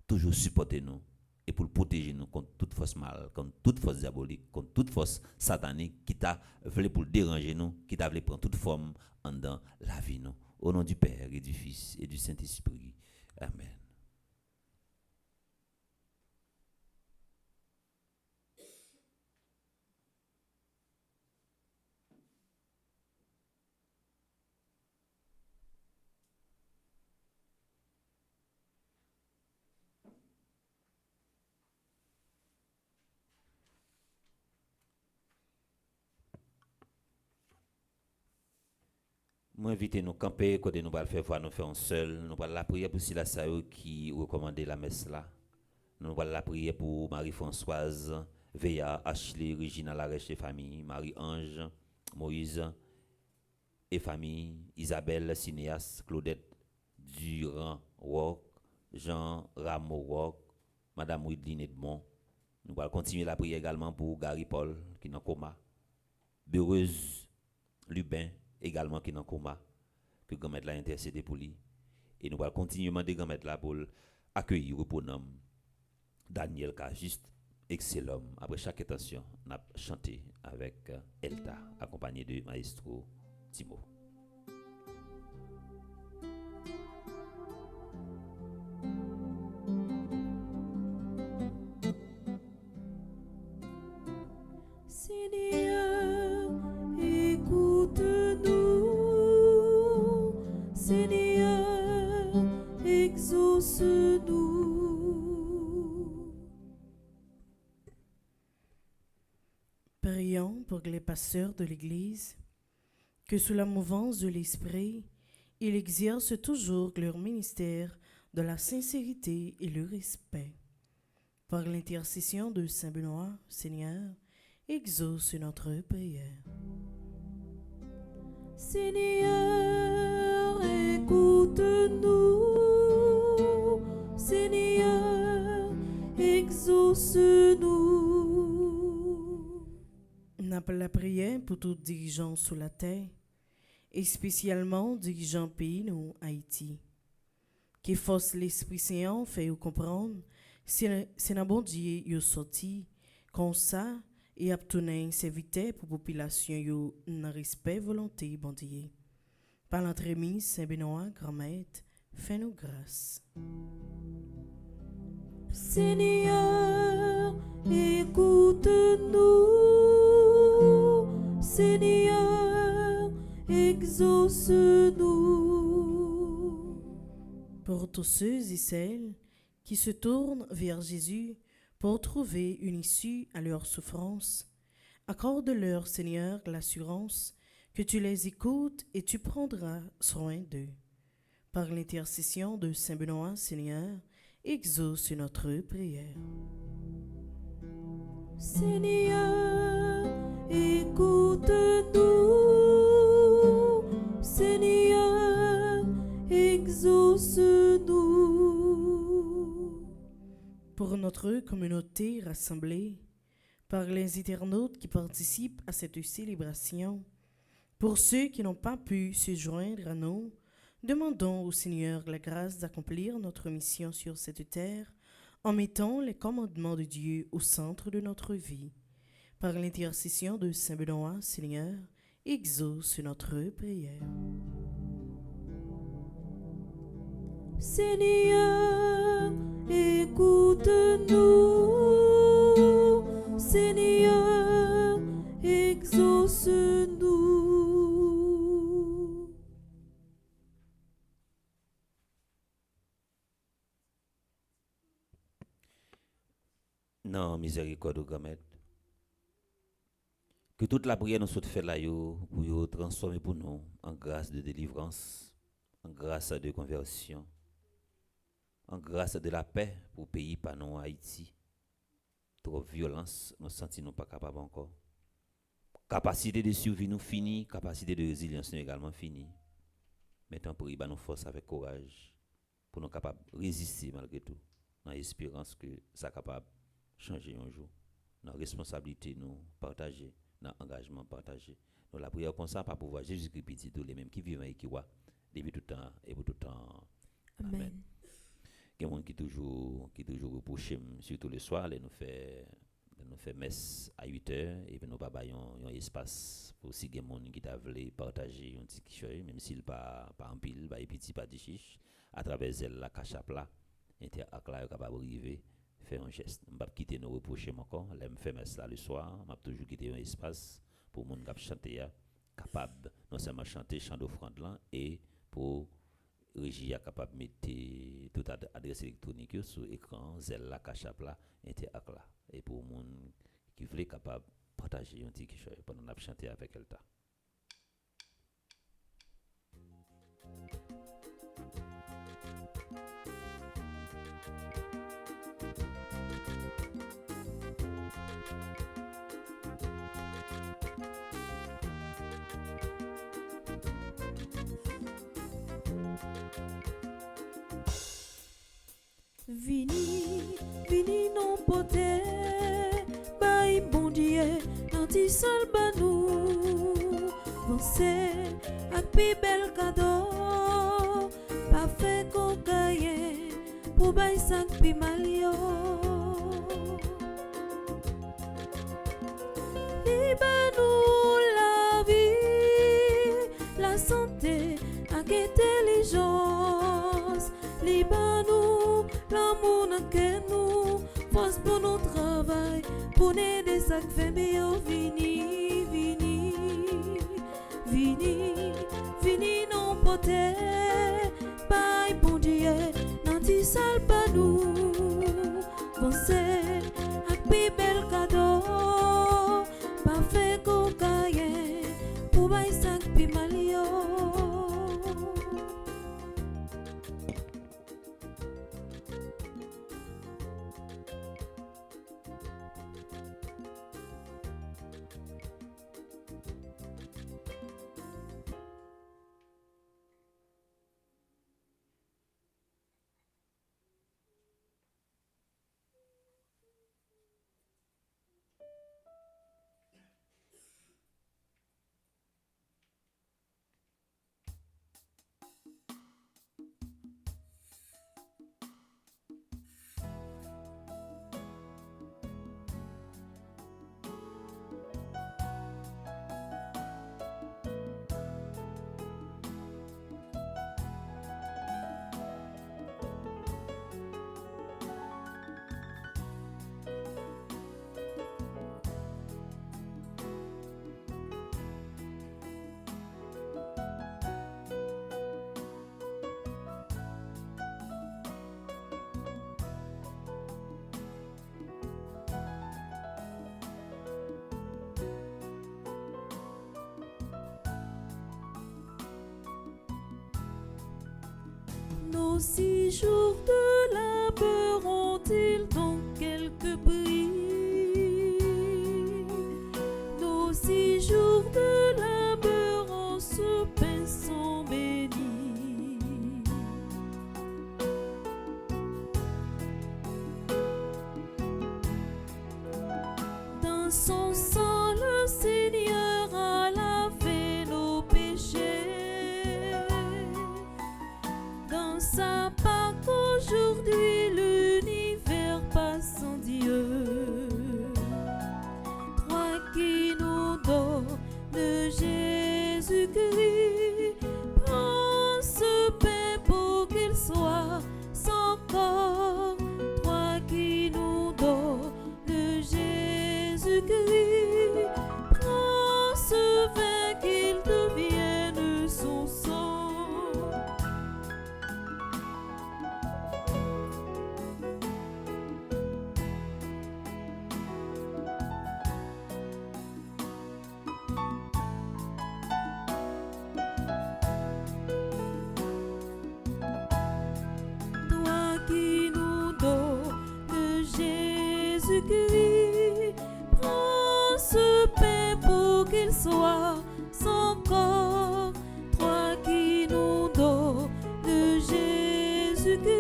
toujours supporte nous et pour le protéger nous contre toute force mal, contre toute force diabolique, contre toute force satanique qui t'a voulu pour déranger nous, qui t'a voulu prendre toute forme en dans la vie nous. Au nom du Père et du Fils et du Saint-Esprit. Amen. Moi invite nous camper côté nous va faire voir nous faire un seul, nous va la prière pour Silas Sayo qui recommandait la messe là. Nous va la prière pour Marie-Françoise, Véa, Ashley, Regina Larèche et famille, Marie-Ange, Moïse et famille, Isabelle, Cinéas, Claudette, Durand, Rock, Jean Rameau Rock, Madame Widline Edmond. Nous allons continuer la prière également pour Gary Paul qui est en coma, Beureuse Lubin également qui est en coma, que grand l'a intercédé pour lui. Et nous allons continuer à demander grand là pour accueillir au bonhomme Daniel K. excellent. Après chaque intention, on a chanté avec Elta, accompagné de Maestro Timo. Seigneur, écoute-nous. Seigneur, exauce-nous. Prions pour les pasteurs de l'Église, que sous la mouvance de l'Esprit, ils exercent toujours leur ministère de la sincérité et le respect. Par l'intercession de Saint Benoît, Seigneur, exauce notre prière. Seigneur, écoute-nous. Seigneur, exauce-nous. N'a pas la prière pour tous dirigeants sous la terre, et spécialement dirigeants pays nous Haïti. Qui force l'Esprit Saint fait nous comprendre, c'est un bon Dieu yo sorti comme ça et obtenir serviteur pour population yo dans respect volonté bon Dieu. Par l'entremise Saint Benoît grand maître, fais-nous grâce. Seigneur, écoute-nous. Seigneur, exauce-nous. Pour tous ceux et celles qui se tournent vers Jésus pour trouver une issue à leur souffrance, accorde-leur, Seigneur, l'assurance que tu les écoutes et tu prendras soin d'eux. Par l'intercession de Saint Benoît, Seigneur, exauce notre prière. Seigneur, écoute-nous. Seigneur, exauce-nous. Pour notre communauté rassemblée, par les internautes qui participent à cette célébration, pour ceux qui n'ont pas pu se joindre à nous, demandons au Seigneur la grâce d'accomplir notre mission sur cette terre en mettant les commandements de Dieu au centre de notre vie. Par l'intercession de Saint Benoît, Seigneur, exauce notre prière. Seigneur, écoute-nous. Seigneur, exauce-nous. Non, miséricorde au grand maître. Que toute la prière nous soit faite là pour yo transformer pour nous en grâce de délivrance, en grâce de conversion, en grâce de la paix pour le pays par nous Haïti. Trop violence, nous sentons pas capables encore. Capacité de survie nous fini, capacité de résilience nous également fini. Mettons pour y nous force avec courage. pour nous capables de résister malgré tout, dans l'espérance que ça capable de changer un jour. Dans la responsabilité, nous partager, dans l'engagement partagé. Nous la prière comme ça, pour pouvoir Jésus-Christ petit, tous les mêmes qui vivent et qui voient, depuis tout le temps et pour tout le temps. Amen. Il y a des gens qui toujours reprochent, surtout le soir, nous fait messe à 8h et puis nous pas un espace pour si des gens qui veulent partager un petit quelque même s'il pas en pile, pas petit pas de chiche à travers elle la cachap là, interact là capable arriver faire un geste. On pas quitter nos reprocher encore, l'aime faire messe là le soir, m'a toujours quitter un espace pour monde qui chanter capable non seulement chanter chant d'offrande là et pour Régie est capable de mettre toute adresse électronique sur l'écran, zèle la cachap là, interact là. Et pour les gens qui veulent capable de partager un petit quelque pendant qu'on chanter avec elle. Vini non pote, bay bon Dieu, nanti sol banou. Vancé ak pi bel cadeau, pa fait kokaye, pour bay sak pi malio. Li banou la vie, la santé ak intelligence. Li banou l'amour que nous, force pour nos travail, pour aider ça qui fait bien. Vini non pote, bye bon Dieu, nanti sal pas nous, conseil, ak pi bel cadeau, pas fait cocaïne, pour bay sak pi malio. Nos 6 jours de labeur ont-ils donc quelque prix? Nos 6 jours de labeur en ce pain sont bénis. Dans son sang, le Seigneur a lavé nos péchés. Dans sa Pâque aujourd'hui, l'univers passe sans Dieu. Toi qui nous donnes Jésus-Christ, prends ce pain pour qu'il soit sans corps. Toi qui nous donnes Jésus-Christ, prends ce vin qu'il devienne son sang. Toi qui nous donnes Jésus-Christ, prends ce pain pour qu'il soit sans corps. Toi qui nous donnes Jésus-Christ,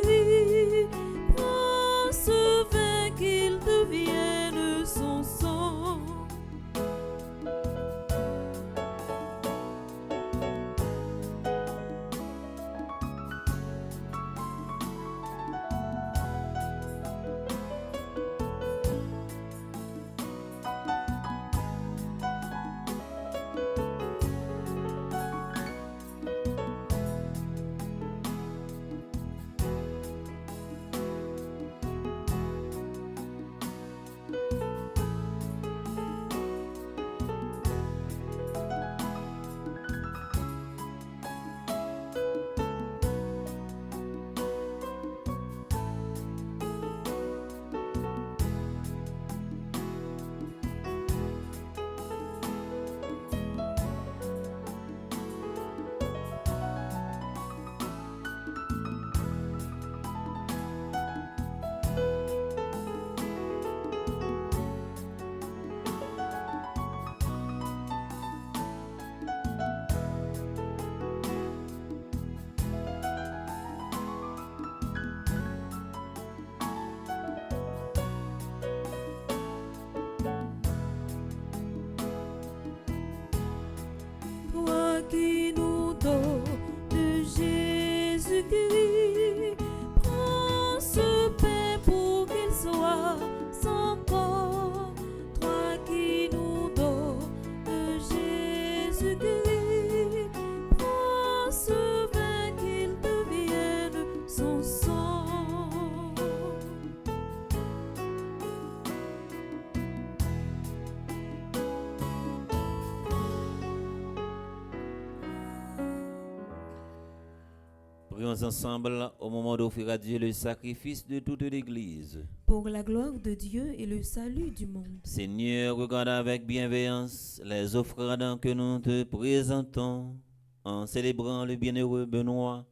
Prions ensemble au moment d'offrir à Dieu le sacrifice de toute l'Église. pour la gloire de Dieu et le salut du monde. Seigneur, regarde avec bienveillance les offrandes que nous te présentons en célébrant le bienheureux Benoît.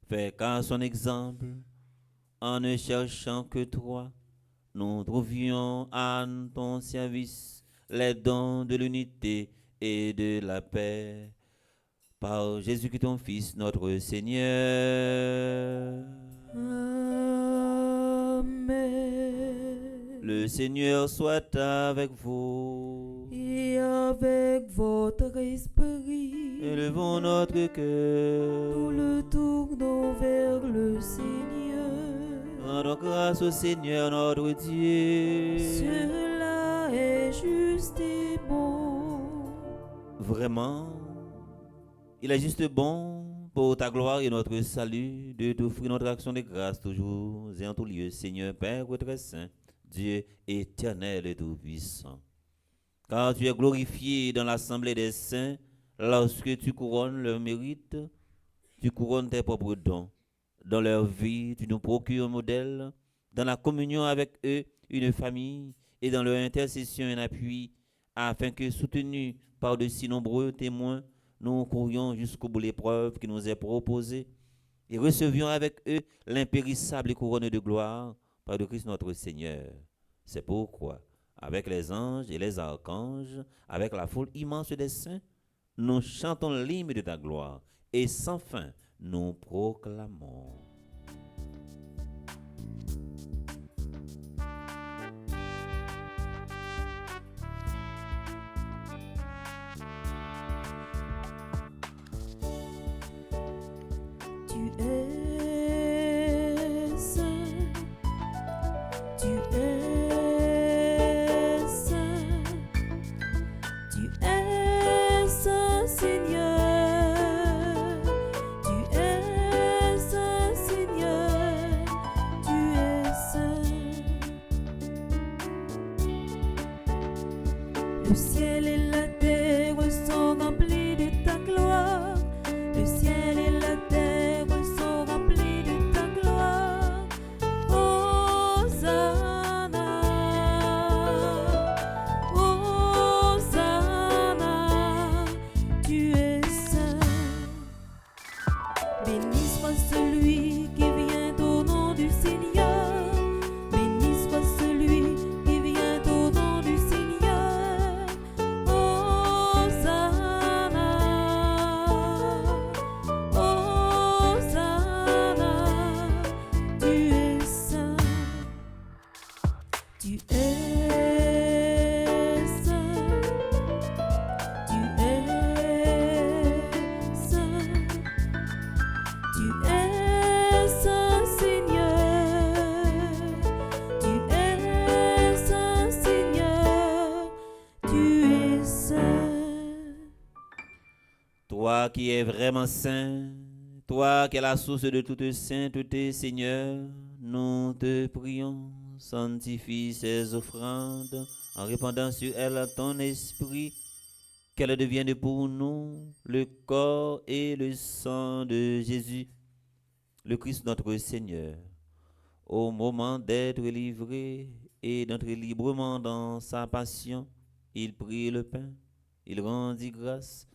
Fais qu'à son exemple, en ne cherchant que toi, nous trouvions à ton service les dons de l'unité et de la paix. Par Jésus-Christ, ton Fils, notre Seigneur. Amen. Le Seigneur soit avec vous. Et avec votre esprit, Élevons notre cœur. nous le tournons vers le Seigneur. Rendons grâce au Seigneur notre Dieu. Cela est juste et bon. Vraiment, il est juste bon pour ta gloire et notre salut de t'offrir notre action de grâce toujours et en tout lieu, Seigneur Père très saint, Dieu éternel et tout-puissant. Car tu es glorifié dans l'assemblée des saints lorsque tu couronnes leur mérite, tu couronnes tes propres dons. Dans leur vie, tu nous procures un modèle, dans la communion avec eux, une famille, et dans leur intercession un appui, afin que, soutenus par de si nombreux témoins, nous courions jusqu'au bout l'épreuve qui nous est proposée, et recevions avec eux l'impérissable couronne de gloire par le Christ notre Seigneur. C'est pourquoi, avec les anges et les archanges, avec la foule immense des saints, nous chantons l'hymne de ta gloire, et sans fin, nous proclamons. Tu es saint, tu es saint, tu es saint Seigneur, tu es saint Seigneur, tu es saint. Le ciel et la terre sont remplis de ta gloire, le ciel et la terre sont remplis de ta gloire. Hosanna, Hosanna, tu es saint. Béni soit celui qui vient au nom du Seigneur. Béni soit celui qui vient au nom du Seigneur. Hosanna, Hosanna, tu es saint. Tu es saint. Tu es saint. Tu es saint Seigneur, tu es saint Seigneur, tu es saint. Toi qui es vraiment saint, toi qui es la source de toute sainteté, Seigneur, nous te prions, sanctifie ces offrandes en répandant sur elles ton esprit, qu'elles deviennent pour nous le corps et le sang de Jésus, le Christ notre Seigneur. Au moment d'être livré et d'entrer librement dans sa passion, il prit le pain, il rendit grâce,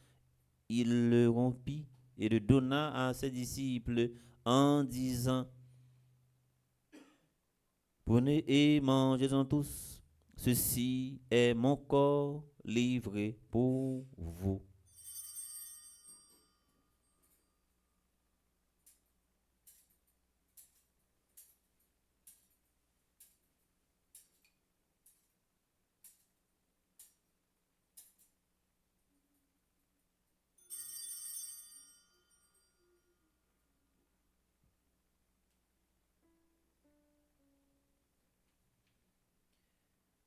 il le rompit et le donna à ses disciples en disant: Prenez et mangez-en tous, ceci est mon corps livré pour vous.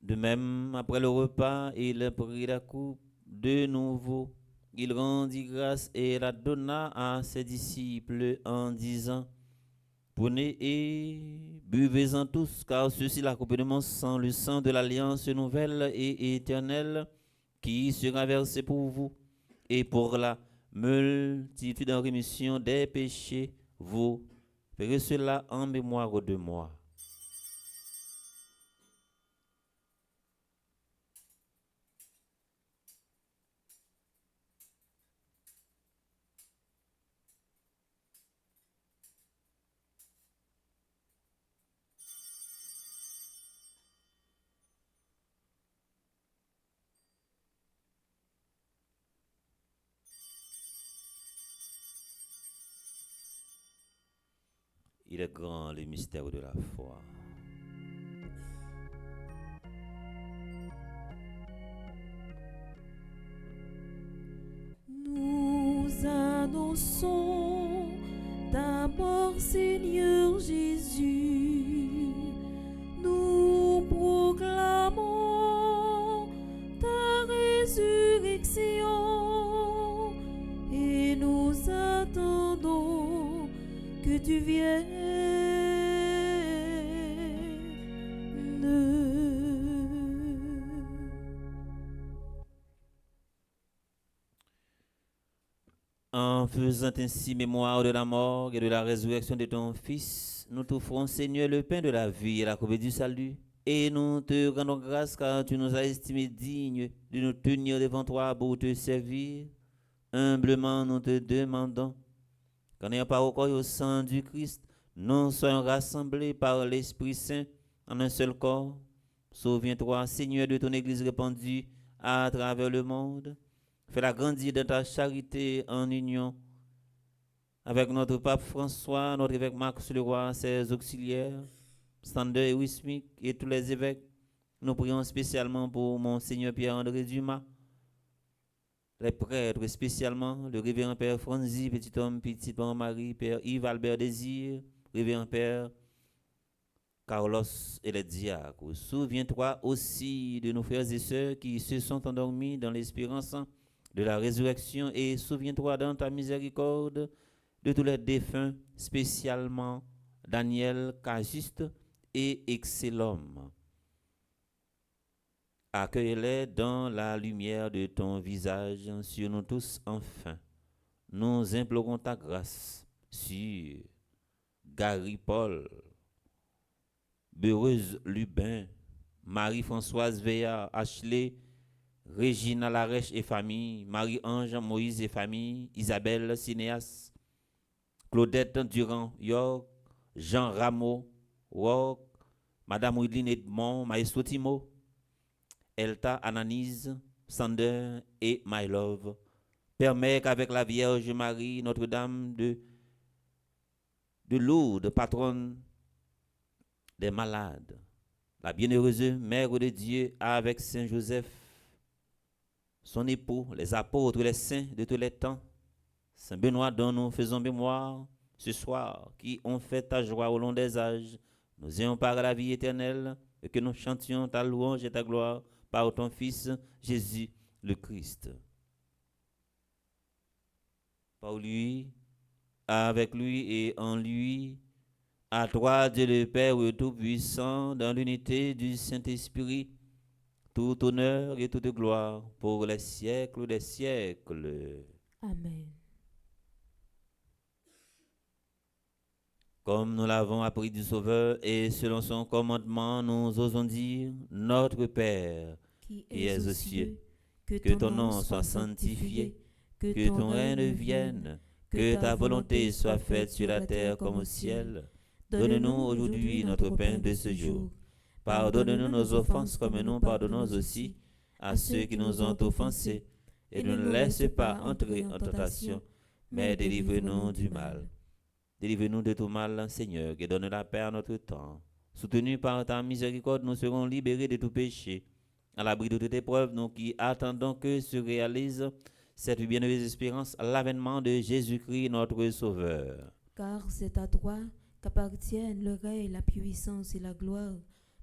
De même, après le repas, il prit la coupe de nouveau. Il rendit grâce et la donna à ses disciples en disant: Prenez et buvez-en tous, car ceci est la coupe de mon sang, le sang de l'alliance nouvelle et éternelle, qui sera versé pour vous et pour la multitude en rémission des péchés. Vous ferez cela en mémoire de moi. Il est grand le mystère de la foi. Nous annonçons ta mort, Seigneur Jésus. Nous proclamons ta résurrection et nous attendons que tu viennes. En faisant ainsi mémoire de la mort et de la résurrection de ton Fils, nous t'offrons, Seigneur, le pain de la vie et la coupe du salut. Et nous te rendons grâce car tu nous as estimés dignes de nous tenir devant toi pour te servir. Humblement, nous te demandons qu'en ayant par au corps et au sang du Christ, nous soyons rassemblés par l'Esprit Saint en un seul corps. Souviens-toi, Seigneur, de ton Église répandue à travers le monde. Fais-la grandir dans ta charité en union avec notre pape François, notre évêque Marc Leroy, ses auxiliaires, Stander et Wismic et tous les évêques. Nous prions spécialement pour Monseigneur Pierre-André Dumas, les prêtres spécialement, le révérend Père Franzi, petit homme, petit homme Marie, Père Yves Albert Désir, révérend Père Carlos et les diacres. Souviens-toi aussi de nos frères et sœurs qui se sont endormis dans l'espérance de la résurrection et souviens-toi dans ta miséricorde de tous les défunts, spécialement Daniel, Cajuste et Excellum. Accueille-les dans la lumière de ton visage sur nous tous enfin. Nous implorons ta grâce sur Gary Paul, Beureuse Lubin, Marie-Françoise Veillard, Ashley, Régina Larèche et famille, Marie-Ange Moïse et famille, Isabelle Cinéas, Claudette Durand York, Jean Rameau York, Madame Ouiline Edmond, Maestro Timo, Elta Ananise, Sander et My Love. Permets qu'avec la Vierge Marie, Notre-Dame de Lourdes, patronne des malades, la bienheureuse Mère de Dieu avec Saint Joseph, son époux, les apôtres, les saints de tous les temps, Saint Benoît dont nous faisons mémoire ce soir, qui ont fait ta joie au long des âges, nous ayons par la vie éternelle, et que nous chantions ta louange et ta gloire par ton Fils Jésus le Christ. Par lui, avec lui et en lui, à toi Dieu le Père Tout-Puissant, dans l'unité du Saint-Esprit, tout honneur et toute gloire pour les siècles des siècles. Amen. Comme nous l'avons appris du Sauveur et selon son commandement, nous osons dire, Notre Père, qui es aux cieux, que ton nom soit sanctifié, que ton règne vienne, que ta volonté soit faite sur la terre comme au ciel. Donne-nous aujourd'hui notre pain de ce jour. Pardonne-nous nos offenses comme nous pardonnons aussi à ceux qui nous ont offensés. Et ne nous laisse pas entrer en tentation, mais délivre-nous du mal. Délivre-nous de tout mal, Seigneur, et donne la paix à notre temps. Soutenus par ta miséricorde, nous serons libérés de tout péché. À l'abri de toute épreuve, nous qui attendons que se réalise cette bienheureuse espérance, l'avènement de Jésus-Christ, notre Sauveur. Car c'est à toi qu'appartiennent le règne, la puissance et la gloire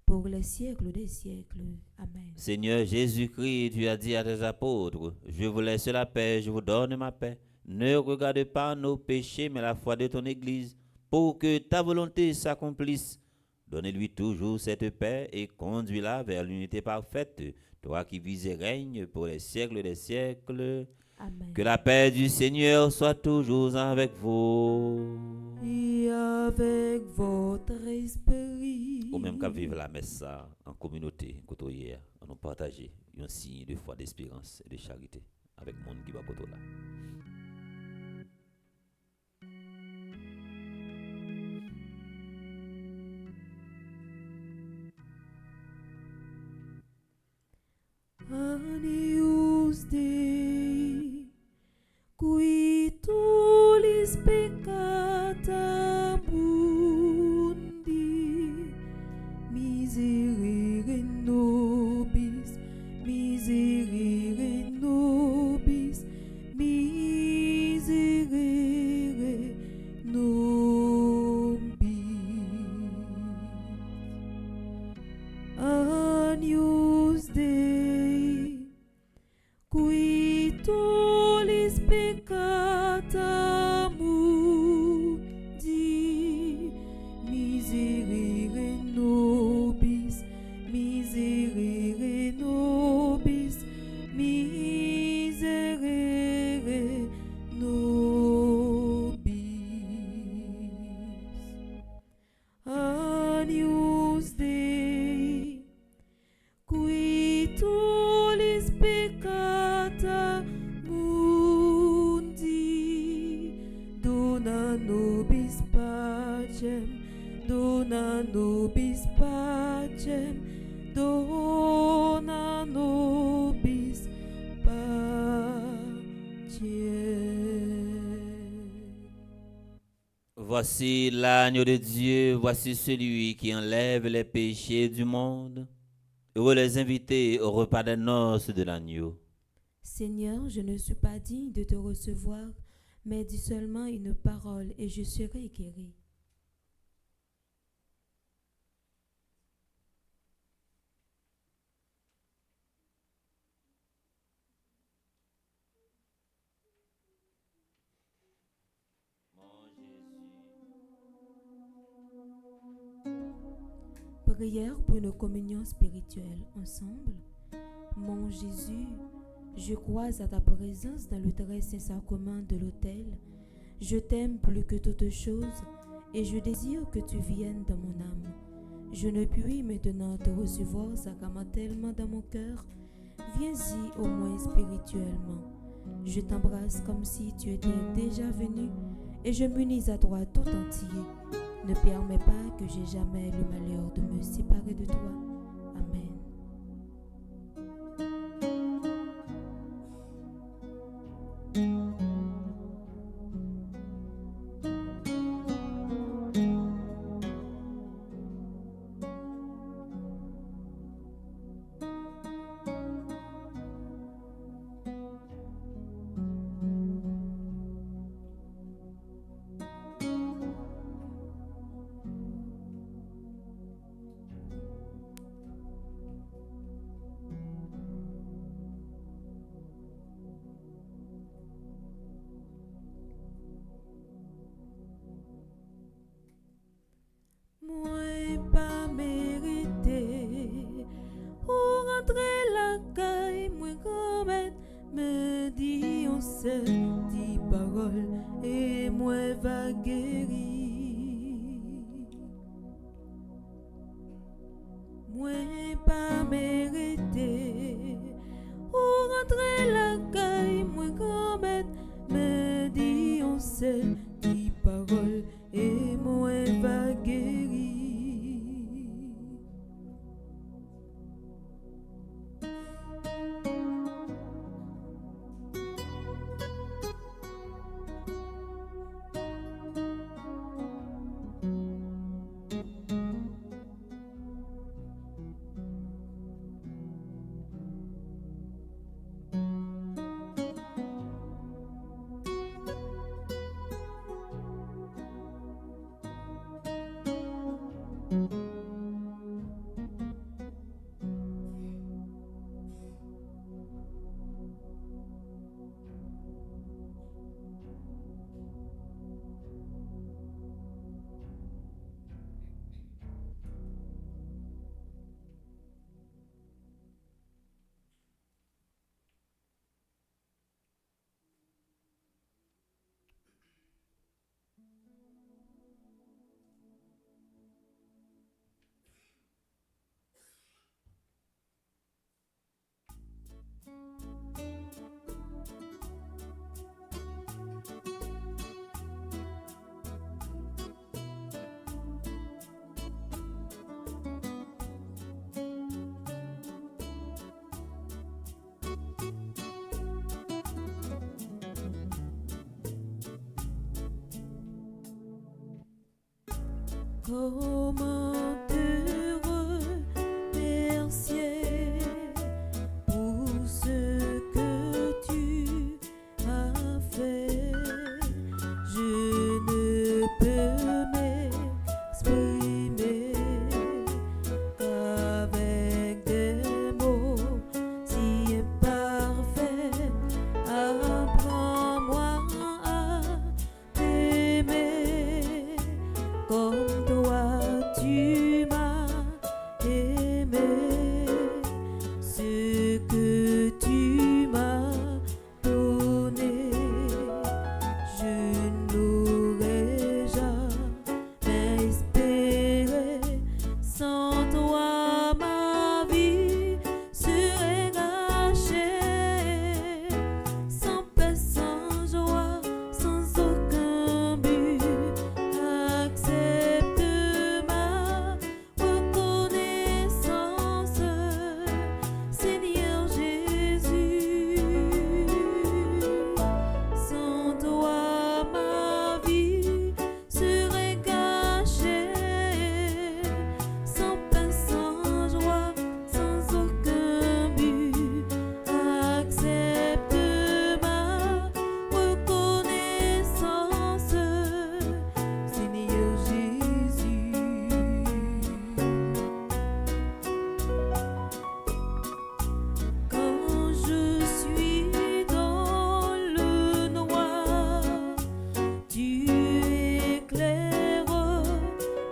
pour les siècles des siècles. Amen. Seigneur Jésus-Christ, tu as dit à tes apôtres, je vous laisse la paix, je vous donne ma paix. Ne regarde pas nos péchés, mais la foi de ton Église, pour que ta volonté s'accomplisse. Donne-lui toujours cette paix et conduis-la vers l'unité parfaite, toi qui vis et règnes pour les siècles des siècles. Amen. Que la paix du Seigneur soit toujours avec vous. Et avec votre esprit. Ou même qu'à vivre la messe ça, en communauté, côté on nous partager un signe de foi, d'espérance et de charité avec le monde qui va pour là. Agnus Dei, qui tollis peccata mundi, miserere nobis, miserere nobis, miserere nobis. Agnus Dei, qui tollis peccata mundi, miserere nobis, miserere nobis, miserere nobis. Agnus Dei, qui tollis peccata mundi, dona nobis pacem, dona nobis pacem, dona nobis pacem. Voici l'agneau de Dieu, voici celui qui enlève les péchés du monde. Heureux les invités au repas des noces de l'agneau. Seigneur, je ne suis pas digne de te recevoir, mais dis seulement une parole et je serai guéri. Prière pour une communion spirituelle ensemble. Mon Jésus, je crois à ta présence dans le très saint sacrement de l'autel. Je t'aime plus que toute chose et je désire que tu viennes dans mon âme. Je ne puis maintenant te recevoir sacramentellement dans mon cœur. Viens-y au moins spirituellement. Je t'embrasse comme si tu étais déjà venu et je m'unis à toi tout entier. Ne permets pas que j'aie jamais le malheur de me séparer de toi. Amen. Moi pas mérité ou rentrer la caille, moi commettre me dit on seul dit parole et moi va guérir. Moi pas mérité ou rentrer la caille, moi commettre me dit on seul dit parole et moi va guérir. Comment te remercier pour ce que tu as fait? Je ne peux m'exprimer qu'avec des mots si imparfaits. Apprends-moi à t'aimer comme toi tu m'as aimé. Ce que tu m'as donné, je n'aurais jamais espéré. Sans toi, ma vie serait gâchée. Sans paix, sans joie, sans aucun but. Accepte ma reconnaissance, Seigneur Jésus. Sans toi, ma vie serait gâchée. Sans paix, sans joie, sans aucun but. Accepte ma reconnaissance, Seigneur Jésus. Quand je suis dans le noir, tu éclaires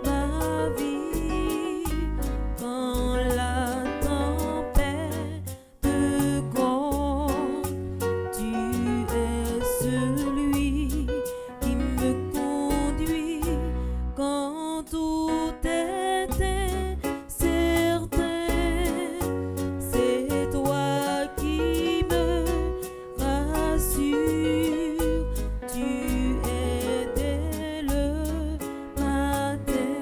ma vie. Quand la tempête gronde, tu es celui qui me conduit. Quand tout est incertain, c'est toi qui me rassures. Tu es dès le matin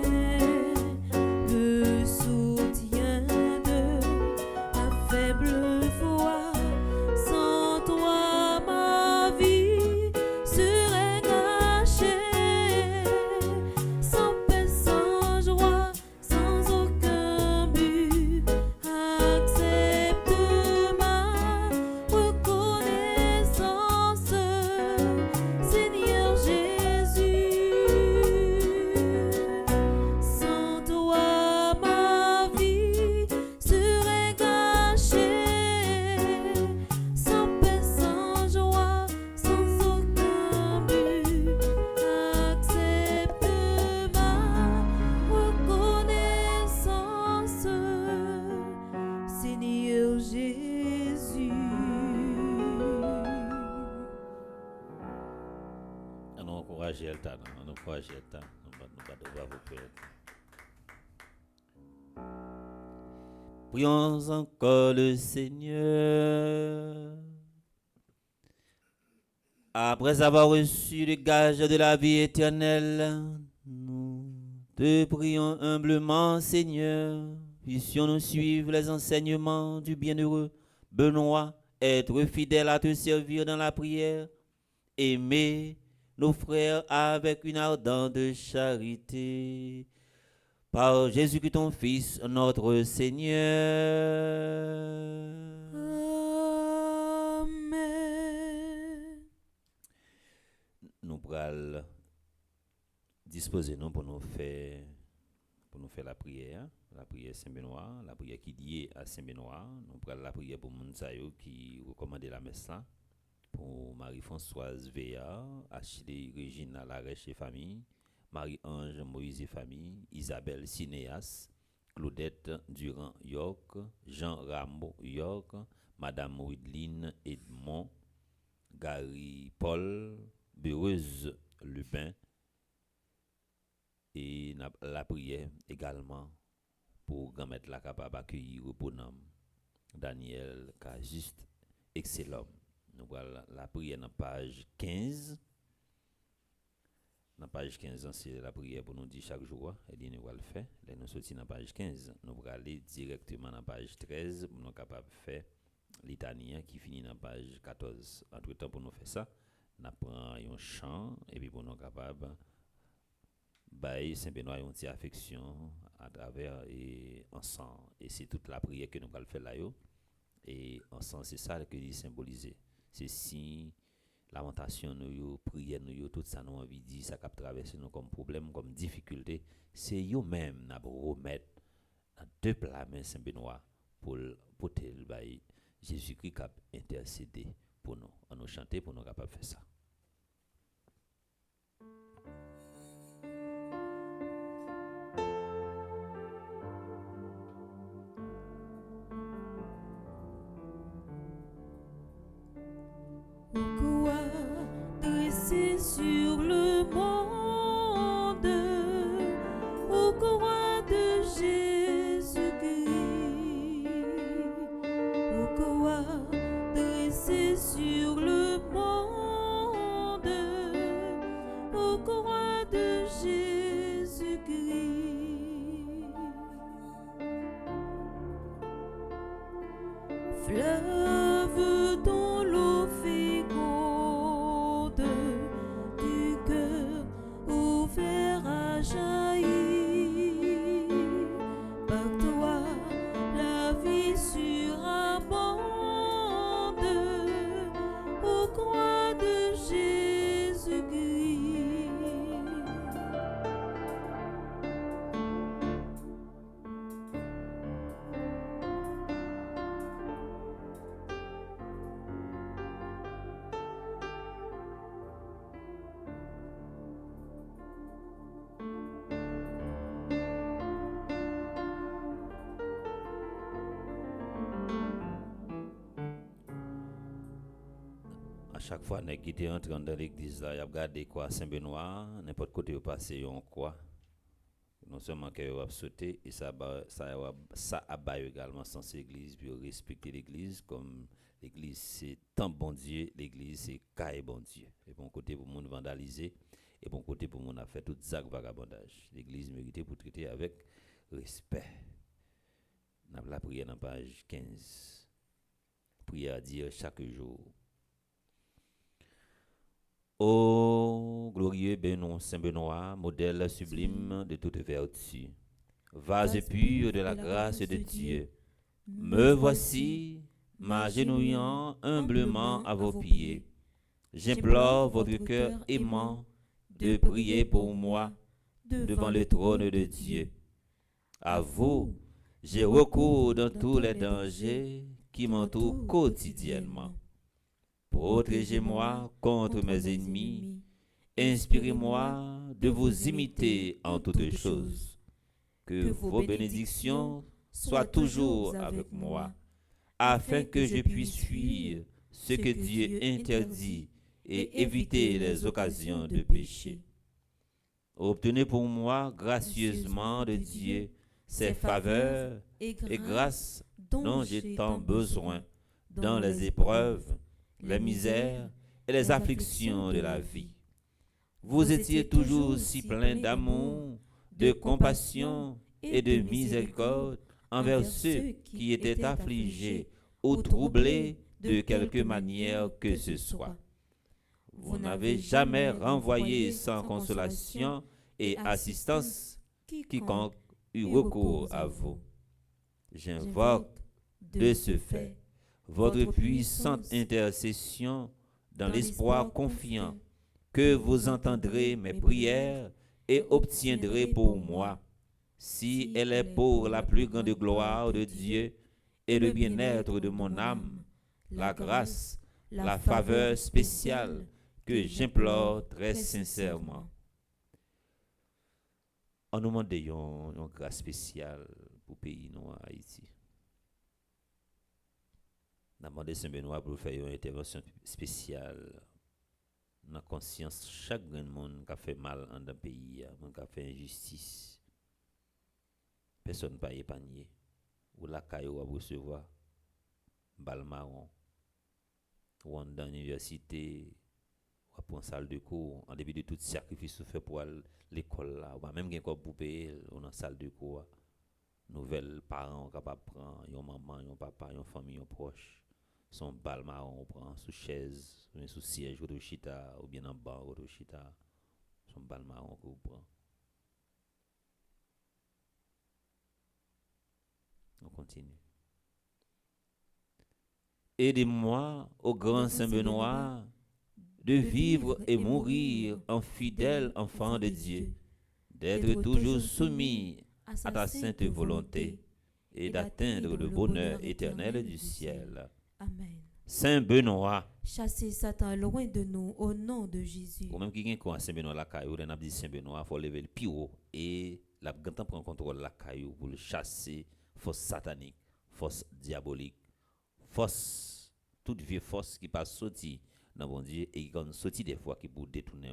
le soutien de ma faible foi. Sans toi, ma vie serait gâchée. Sans paix, sans joie, sans aucun but. Accepte ma reconnaissance, Seigneur Jésus. Sans toi, ma vie serait gâchée. Sans paix, sans joie, sans aucun but. Accepte ma reconnaissance, Seigneur Jésus. On encourage Elta, on encourage Elta. Nous pas devoir vous faire. Prions encore le Seigneur. Après avoir reçu le gage de la vie éternelle, nous te prions humblement, Seigneur. Puissions-nous suivre les enseignements du bienheureux Benoît, être fidèles à te servir dans la prière, aimer nos frères avec une ardente charité. Par Jésus-Christ, ton Fils, notre Seigneur. Amen. Nous pourrons disposer nous pour nous faire la prière Saint-Benoît, la prière qui est liée à Saint-Benoît. Nous pourrons la prière pour Mounsayo qui recommande la messe là, pour Marie-Françoise Véa, Ashley Régina Larèche et famille, Marie-Ange Moïse et famille, Isabelle Cinéas, Claudette Durand York, Jean Rameau York, Madame Ridline Edmond, Gary Paul, Beureuse Lupin, et la prière également pour grand-mère la capable d'accueillir bonhomme Daniel Cajuste, excellent. Nous voilà la prière dans page 15. Dans page 15, c'est la prière pour nous dire chaque jour. Et nous allons le faire. Là, nous sortons dans page 15. Nous allons aller directement dans page 13 pour nous capables de faire l'italien qui finit dans page 14. Entre-temps, pour nous faire ça, nous prenons un chant et puis pour nous capables bail Saint-Benoît une petite affection à travers et ensemble. Et c'est toute la prière que nous allons faire là. Et ensemble, c'est ça que il symbolise. C'est si lamentation, nous, prière, nous, tout ça, nous envie de dire, ça qui traverser nous comme problème, comme difficulté, c'est eux-mêmes qui remettre dans deux plats main Saint-Benoît pour porter le bail Jésus-Christ qui a intercédé pour nous. On nous chanter pour nous capables de faire ça. Dressé sur le monde, au croix de Jésus-Christ, au croix dressé sur le monde, au croix de Jésus-Christ. Fleuve dont l'eau féconde du cœur ouvert à jaillir, par toi la vie surabonde, aux croix de Jésus-Christ. À chaque fois que qui était entré dans l'église là, il a regardé quoi Saint-Benoît, n'importe côté où passer on quoi. Non seulement que a sauté et ça a également sens l'église puis respecter l'église comme l'église c'est tant bon Dieu, l'église c'est caille bon Dieu. Et bon côté pour monde vandaliser et bon côté pour monde a fait tout ça vagabondage. L'église méritait pour traiter avec respect. N'a la prière dans page 15. Prière à dire chaque jour. Ô glorieux Benoît, Saint-Benoît, modèle sublime de toute vertu, vase pur de la grâce de Dieu, me voici, m'agenouillant humblement à vos pieds. J'implore votre cœur aimant de prier pour moi devant le trône de Dieu. À vous, j'ai recours dans tous les dangers qui m'entourent quotidiennement. Protégez-moi contre mes ennemis. Inspirez-moi de vous imiter en toutes choses. Que vos bénédictions soient toujours avec moi, afin que je puisse fuir ce que Dieu interdit et éviter les occasions de péché. Obtenez pour moi gracieusement de Dieu ces faveurs et grâces dont j'ai tant besoin dans les épreuves, les misères et les afflictions de la vie. Vous étiez toujours si plein d'amour, de compassion et de miséricorde envers ceux qui étaient affligés ou troublés de quelque manière que ce soit. Vous n'avez jamais renvoyé sans consolation et assistance quiconque eut recours à vous. J'invoque de ce fait votre puissante intercession dans l'espoir confiant que vous entendrez mes prières et obtiendrez pour moi, si elle est pour la plus grande gloire de Dieu et le bien-être de mon âme, la grâce, la faveur spéciale que j'implore très sincèrement. On nous demande une grâce spéciale pour le pays noir Haïti. On a demandé Saint-Benoît pour faire une intervention spéciale dans la conscience chaque grand monde qui a fait mal dans le pays, qui a fait injustice. Personne n'a pas épargné. Ou la caillou à recevoir balle marron. Ou dans l'université, ou pour une salle de cours, en début de tout sacrifice fait pour l'école là, ou même quelqu'un pour payer ou dans la salle de cours. Nouvelles parents capables de prendre, yon maman, yon papa, yon famille, yon proche. Son balle marron, on prend sous chaise, ou sous siège, ou chita, ou bien en bas, ou chita. Son balle marron qu'on prend. On continue. Aidez-moi, ô grand Saint Benoît, de vivre et mourir en fidèle enfant de Dieu, d'être toujours soumis à ta sainte volonté et d'atteindre le bonheur éternel du ciel. Amen. Saint Benoît, Chassez Satan loin de nous au nom de Jésus. ou même qui vient à Saint Benoît la caillou, on a dit Saint Benoît, il faut lever le plus haut et la gantan prend contrôle de la caillou pour le chasser, force satanique, force diabolique, force, toute vieille force qui passe sorti dans bon Dieu et qui sorti des fois qui pour détourner,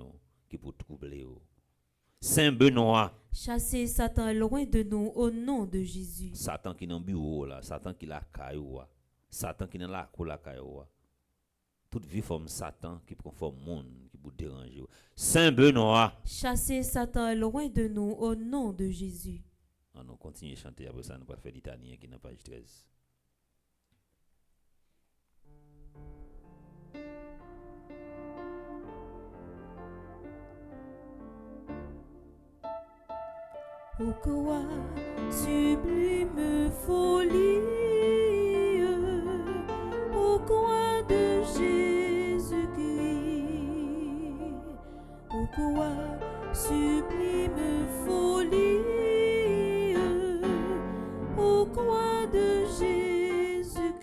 qui pour troubler. Saint Benoît, Chassez Satan loin de nous au nom de Jésus. Satan qui dans bureau là, Satan qui la caillou, Satan qui dans la cour la caillou. Toute vie forme Satan qui prend forme monde qui vous déranger. Saint Benoît. Chassez Satan loin de nous au nom de Jésus. On continue à chanter après ça, nous va faire l'italien qui est dans page 13. Ô quoi sublime folie, au coin de Jésus-Christ, ô quoi sublime folie, au coin de Jésus-Christ.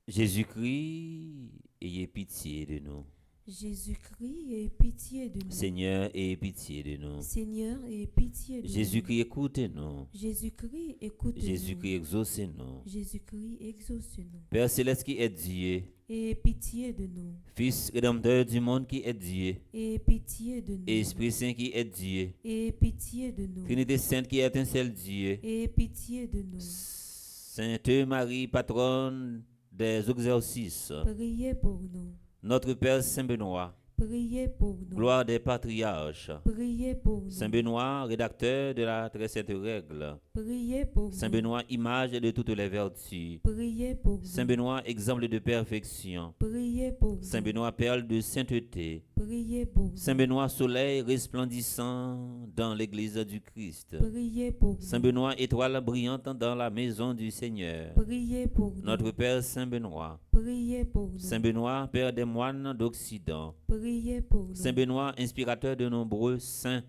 Jésus-Christ, ayez pitié de nous. Jésus-Christ, aie pitié de nous. Seigneur, ayez pitié de nous. Seigneur, aie pitié de nous. Jésus-Christ, écoutez-nous. Jésus-Christ, écoute-nous. Jésus-Christ, exaucez-nous. Jésus-Christ, exauce-nous. Père céleste qui est Dieu, Aie pitié de nous. Fils rédempteur du monde qui est Dieu, Aie pitié de nous. Esprit Saint qui est Dieu, Aie pitié de nous. Trinité Sainte qui est un seul Dieu, Aie pitié de nous. Sainte Marie, patronne des exercices, Priez pour nous. notre Père Saint Benoît, Priez pour nous. gloire des patriarches, Priez pour nous. Saint Benoît, rédacteur de la très sainte règle, Priez pour Saint nous. Benoît, image de toutes les vertus, Priez pour nous. Saint Benoît, exemple de perfection, Priez pour nous. Saint Benoît, perle de sainteté, Priez pour nous. Saint Benoît, soleil resplendissant dans l'église du Christ, Priez pour nous. Saint Benoît, étoile brillante dans la maison du Seigneur, Priez pour nous. notre Père Saint Benoît, Priez pour nous. Saint Benoît, Père des moines d'Occident, Priez pour nous. Saint Benoît, inspirateur de nombreux saints,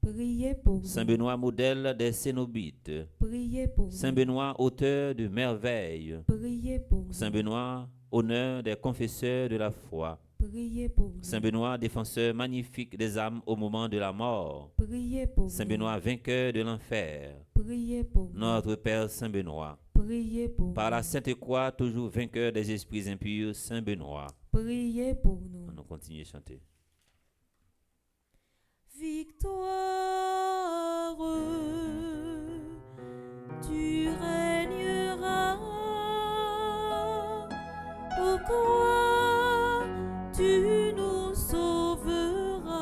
Priez pour nous. Saint Benoît, modèle des cénobites, Priez pour Saint nous. Benoît, auteur de merveilles, Priez pour nous. Saint Benoît, honneur des confesseurs de la foi, Priez pour nous. Saint Benoît, défenseur magnifique des âmes au moment de la mort, Priez pour Saint nous. Benoît, vainqueur de l'enfer, Priez pour nous. notre Père Saint Benoît, Priez pour par la nous. Sainte Croix, toujours vainqueur des esprits impurs, Saint Benoît. Priez pour nous. On continue à chanter. Victoire, tu régneras. Au quoi tu nous sauveras.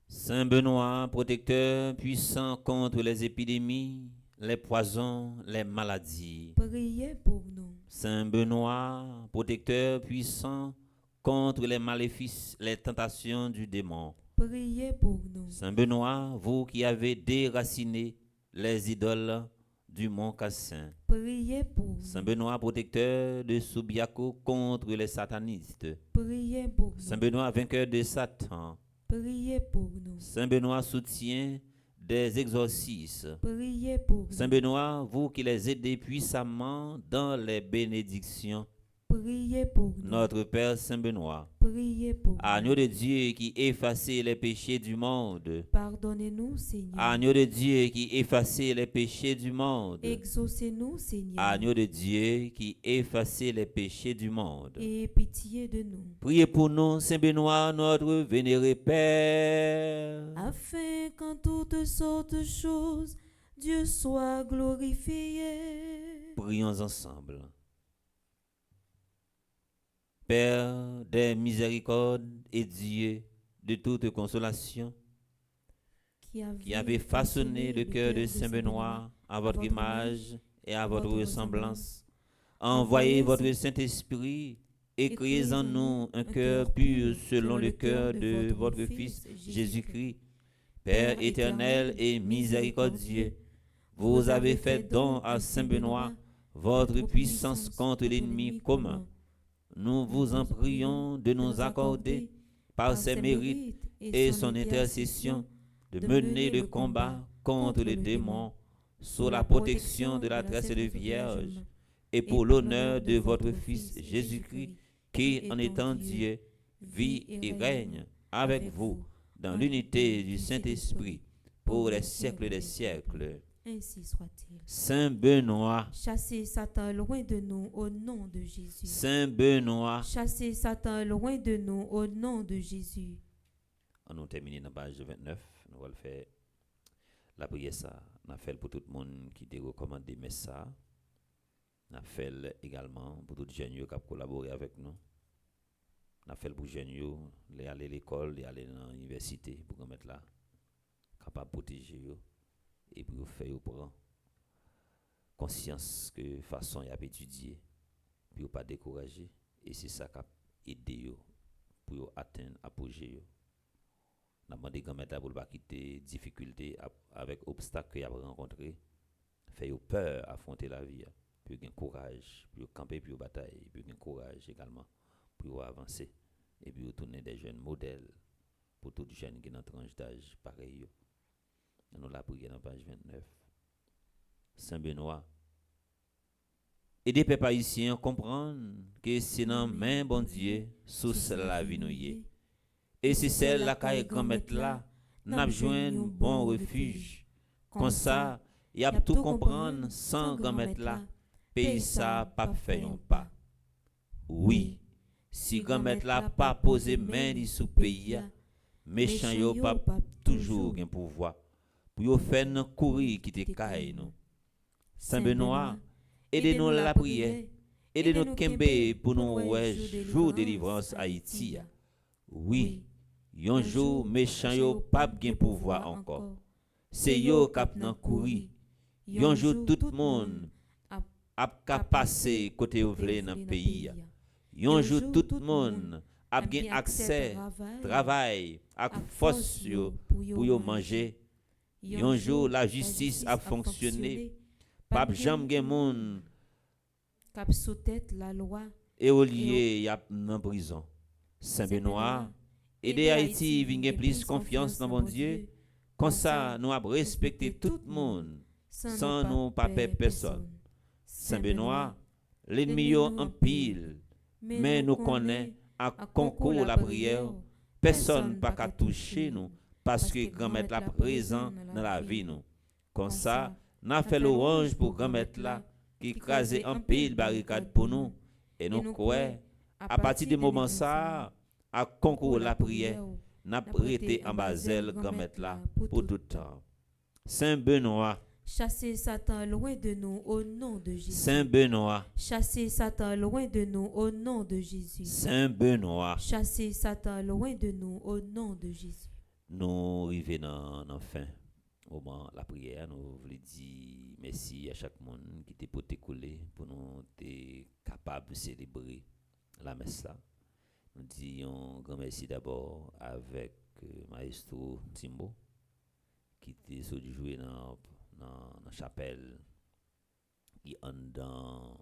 Saint Benoît, protecteur puissant contre les épidémies, les poisons, les maladies. Priez pour nous. Saint Benoît, protecteur puissant contre les maléfices, les tentations du démon. Priez pour nous. Saint Benoît, vous qui avez déraciné les idoles du mont Cassin. Priez pour nous. Saint Benoît, protecteur de Subiaco contre les satanistes. Priez pour nous. Saint Benoît, vainqueur de Satan. Priez pour nous. Saint Benoît, soutien des exorcistes. Priez pour Saint nous. Benoît, vous qui les aidez puissamment dans les bénédictions. Priez pour nous. Notre Père Saint Benoît, Priez pour nous. agneau de Dieu qui effacez les péchés du monde. Pardonnez-nous, Seigneur. Agneau de Dieu qui effacez les péchés du monde. Exaucez-nous, Seigneur. Agneau de Dieu qui effacez les péchés du monde. Et pitié de nous. Priez pour nous, Saint Benoît, notre vénéré Père. Afin qu'en toutes sortes de choses, Dieu soit glorifié. Prions ensemble. Père des miséricordes et Dieu de toute consolation, qui avez façonné le cœur de Saint Benoît à votre image et à votre ressemblance, envoyez votre Saint-Esprit et créez en nous un cœur pur selon le cœur de votre Fils Jésus-Christ. Père éternel et miséricordieux, vous avez fait don à Saint Benoît votre puissance contre l'ennemi commun. Nous vous en prions de nous accorder, par ses mérites et son intercession, de mener le combat contre les démons sous la protection de la Très Sainte Vierge et pour l'honneur de votre Fils Jésus-Christ, qui, en étant Dieu, vit et règne avec vous dans l'unité du Saint-Esprit pour les siècles des siècles. Ainsi soit-il. Saint Benoît, Chassez Satan loin de nous au nom de Jésus. Saint Benoît. Chassez Satan loin de nous au nom de Jésus. On nous termine dans la page 29. Nous allons faire la prière ça. On a fait pour tout le monde qui te recommande des messages. On a fait également pour tous les jeunes qui ont collaboré avec nous. On a fait pour les jeunes qui aller à l'école, qui aller dans l'université pour qu'on mette là, capable de protéger eux et pour faire prendre conscience que façon y a étudier, puis pas décourager, et c'est ça qui a aidé eux pour atteindre apogée. On a demandé qu'on mette pour pas quitter difficultés avec obstacles qu'il a rencontrés, faire peur affronter la vie, puis gagner courage, puis camper, puis bataille, puis gagner courage également pour avancer et puis tourner des jeunes modèles pour tous les jeunes qui sont dans tranche d'âge pareil. Nous la prière dans page 29. Saint Benoît, aidez les païsiens à comprendre que c'est dans main bon Dieu sous la vie nous y est. Et c'est celle la caille grand-mère là, n'a besoin un bon refuge. Comme ça, y a tout comprendre sans grand-mère là, pays ça pas fait un pas. Oui, si grand-mère là pas posé main sous pays, méchant yo pas toujours un pouvoir pour yo faire courir qui te caille nous. Saint Benoît, aidez-nous la prière, aidez-nous kembe pour nous jour de délivrance Haïti. Oui, yon jour méchant yo pas gen pouvoir encore. C'est yo k'ap nan courir. Yon jour tout le monde a passer côté ou vle dans pays. Yon jour tout le monde a gen accès travail ak force yo pour yo manger. Yon jour la justice a fonctionné. Pas jam gen moun cap sous tête la loi et au lieu y a en prison. Saint Benoît, aidez Haïti vinn gen plus confiance dans bon Dieu. Comme ça nous a respecter tout le monde sans nous pas perdre personne. Saint Benoît, l'ennemi yo en pile, mais nous connaît à concours la prière, personne pas qu'à toucher nous parce que grand-mère là présent dans la vie nous. Comme ça, n'a fait l'orange pour grand-mère là qui écrase en pile barricade pour nous et nous croyons à partir du moment ça à concours la prière n'a prêté en basel grand-mère là pour tout temps. Saint Benoît, chassez Satan loin de nous au nom de Jésus. Saint Benoît, Chassez Satan loin de nous au nom de Jésus. Saint Benoît, Chassez Satan loin de nous au nom de Jésus. nous arrivons dans fin au moment la prière. Nous voulons dire merci à chaque monde qui était pour t'écouler pour nous être capable de célébrer la messe là. Nous disons grand merci d'abord avec Maestro Timbo qui était sur du jouer dans la chapelle qui est dans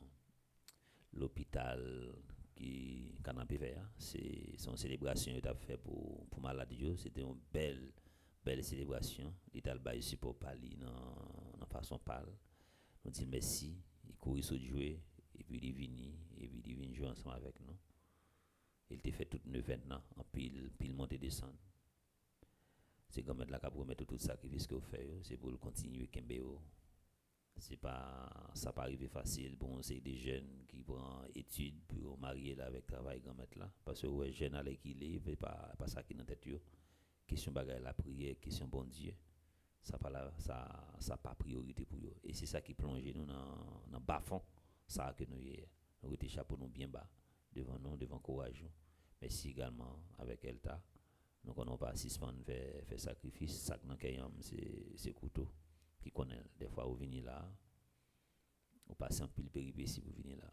l'hôpital qui canapé vert. C'est son célébration qu'il a fait pour malade. C'était une belle célébration. Il a le support pali dans façon pâle. Nous disons merci. Il courit sur jouer et puis il vient jouer ensemble avec nous. Il t'a fait toute une ans en pile monter descendre. C'est comme la cap remettre tout sacrifice que vous faites, c'est pour continuer kembeo. C'est pas ça pas arriver facile bon c'est des jeunes qui prend études pour marier là avec travail grand mettre là parce que ouais jeune à l'équilibre pas ça qui dans tête yo. Question bagaille la prière, question bon Dieu. Ça pas là ça pas priorité pour eux et c'est ça qui plonge nous dans bas fond ça que nous était chapeau nous bien bas devant courage. Merci également avec Elta. Nous connaissons pas suspendre faire sacrifice ça dans kayam c'est couteau qui connaît des fois vous venez là on passe en pile péripétie pour venir là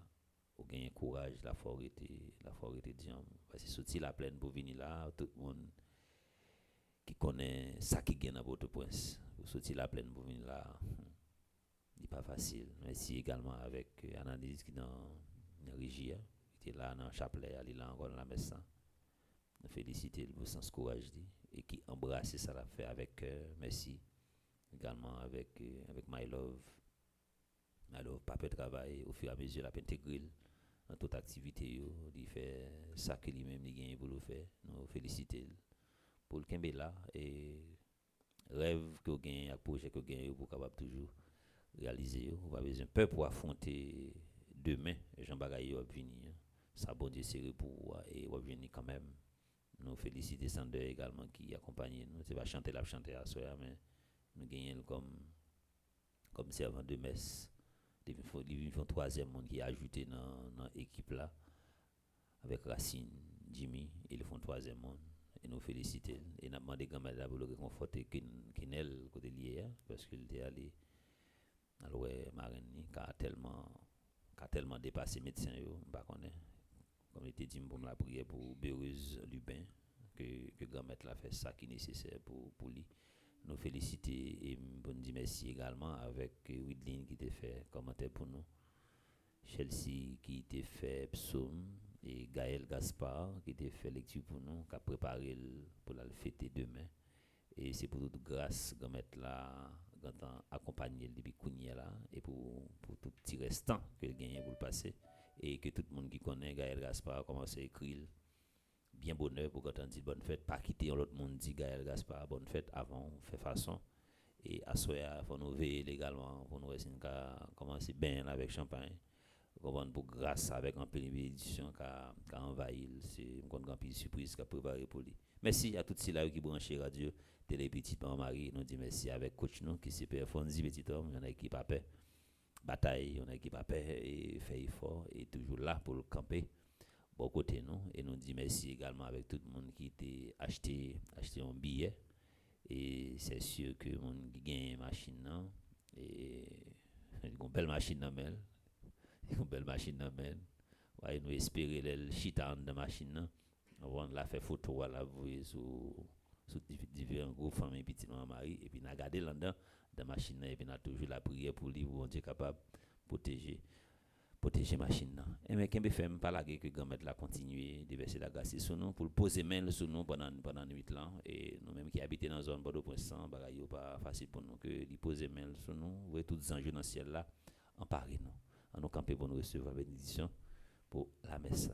Ou gagner courage, la forêt était diam. Parce que sorti la plaine pour venir là, tout le monde qui connaît ça qui gagne à Port-au-Prince. Pour sortir la plaine pour venir là, n'est pas facile. Merci également avec analyse qui dans la régie, qui était là dans le chapelet, elle est là encore dans la messe. Nous féliciter pour son courage et qui embrasse ça l'a fait avec merci également avec My Love. My Love pas peut travailler au fur et à mesure la intégrer dans toute activité il fait ça que lui-même il gagne pour le faire. Nous féliciter pour le Kembe là et rêve que gagne projet que gagne pour capable toujours réaliser. On va besoin peur pour affronter demain Jean Bagaille va venir. Ça bon Dieu c'est pour et va venir quand même. Nous féliciter Sander également qui accompagne nous. C'est pas chanter à soir mais nous gagnons comme servant de messe. Il faut troisième monde qui est ajouté dans l'équipe là avec Racine, Jimmy, ils font troisième monde et nous féliciter et nous demandé grand madame pour le réconforter Kinel côté lié parce qu'il était allé alors Marine qui a tellement dépassé médecin yo pas connaît comme il était dit pour la prière pour Béreuse Lubin que grand maître l'a fait ça qui est nécessaire pour lui. Nous féliciter et bon dire merci également avec Widlin qui t'a fait commentaire pour nous, Chelsea qui t'a fait psaume et Gaël Gaspard qui t'a fait lecture pour nous, qui a préparé pour la fêter demain et c'est pour toute grâce grand maître là accompagner depuis Kounia là et pour tout petit restant que le gagne pour le passer et que tout le monde qui connaît Gaël Gaspard commence à écrire bien bonheur pour quand on dit bonne fête, pas quitter l'autre monde dit Gaël Gaspard bonne fête avant on fait façon et à soir faut nous veiller légalement pour nous essayer de commencer bien avec champagne pour grâce avec un peu d'édition qui a envahi c'est une grande surprise qu'a préparé pour lui. Merci à tous ceux là qui branchent radio télé petit pan Marie nous dit merci avec coach nous qui c'est Fonzi petit homme on a équipe à paix bataille on a équipe à paix et fait effort et toujours là pour le camper bon côté nous et nous dit merci également avec tout le monde qui était acheté un billet et c'est sûr que mon qui gagne machine là et une belle machine dans mail une belle machine dans mail ouais nous espérer le chita dans machine là on la fait photo à la voir sur différents groupes famille petit maman Marie et puis n'a garder là dedans dans machine et puis n'a toujours la prière pour lui pour Dieu capable protéger machine là et mais qu'en fait pas la que grand mettre la continuer de verser la grâce sur nous pour poser main sur nous pendant nuit là et nous même qui habiter dans zone Bordeaux-Prince bagaille pas facile pour nous que de poser main sur nous voir tous les anges dans ciel là emparer nous en nous camper pour nous recevoir bénédiction pour la messe.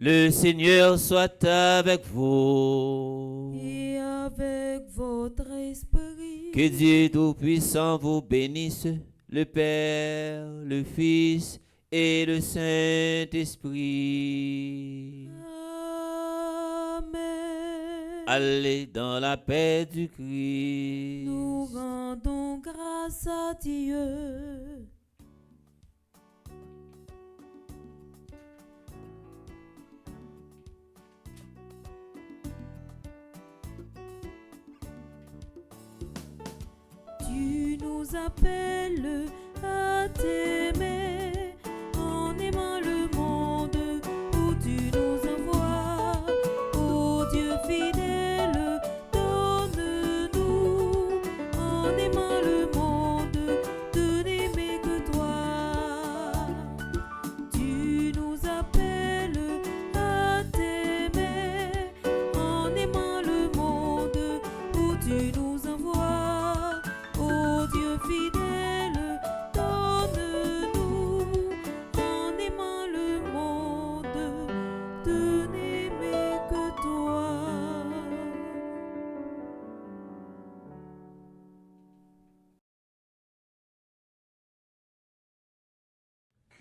Le Seigneur soit avec vous. Et avec votre esprit. Que Dieu Tout-Puissant vous bénisse, le Père, le Fils et le Saint-Esprit. Amen. Allez dans la paix du Christ. Nous rendons grâce à Dieu. Tu nous appelles à t'aimer en aimant le monde où tu nous envoies. Ô Dieu fidèle, donne-nous en aimant le monde de n'aimer que toi. Tu nous appelles à t'aimer en aimant le monde où tu nous envoies. Ô Dieu fidèle, donne-nous en aimant le monde de n'aimer que toi.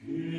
Kyrie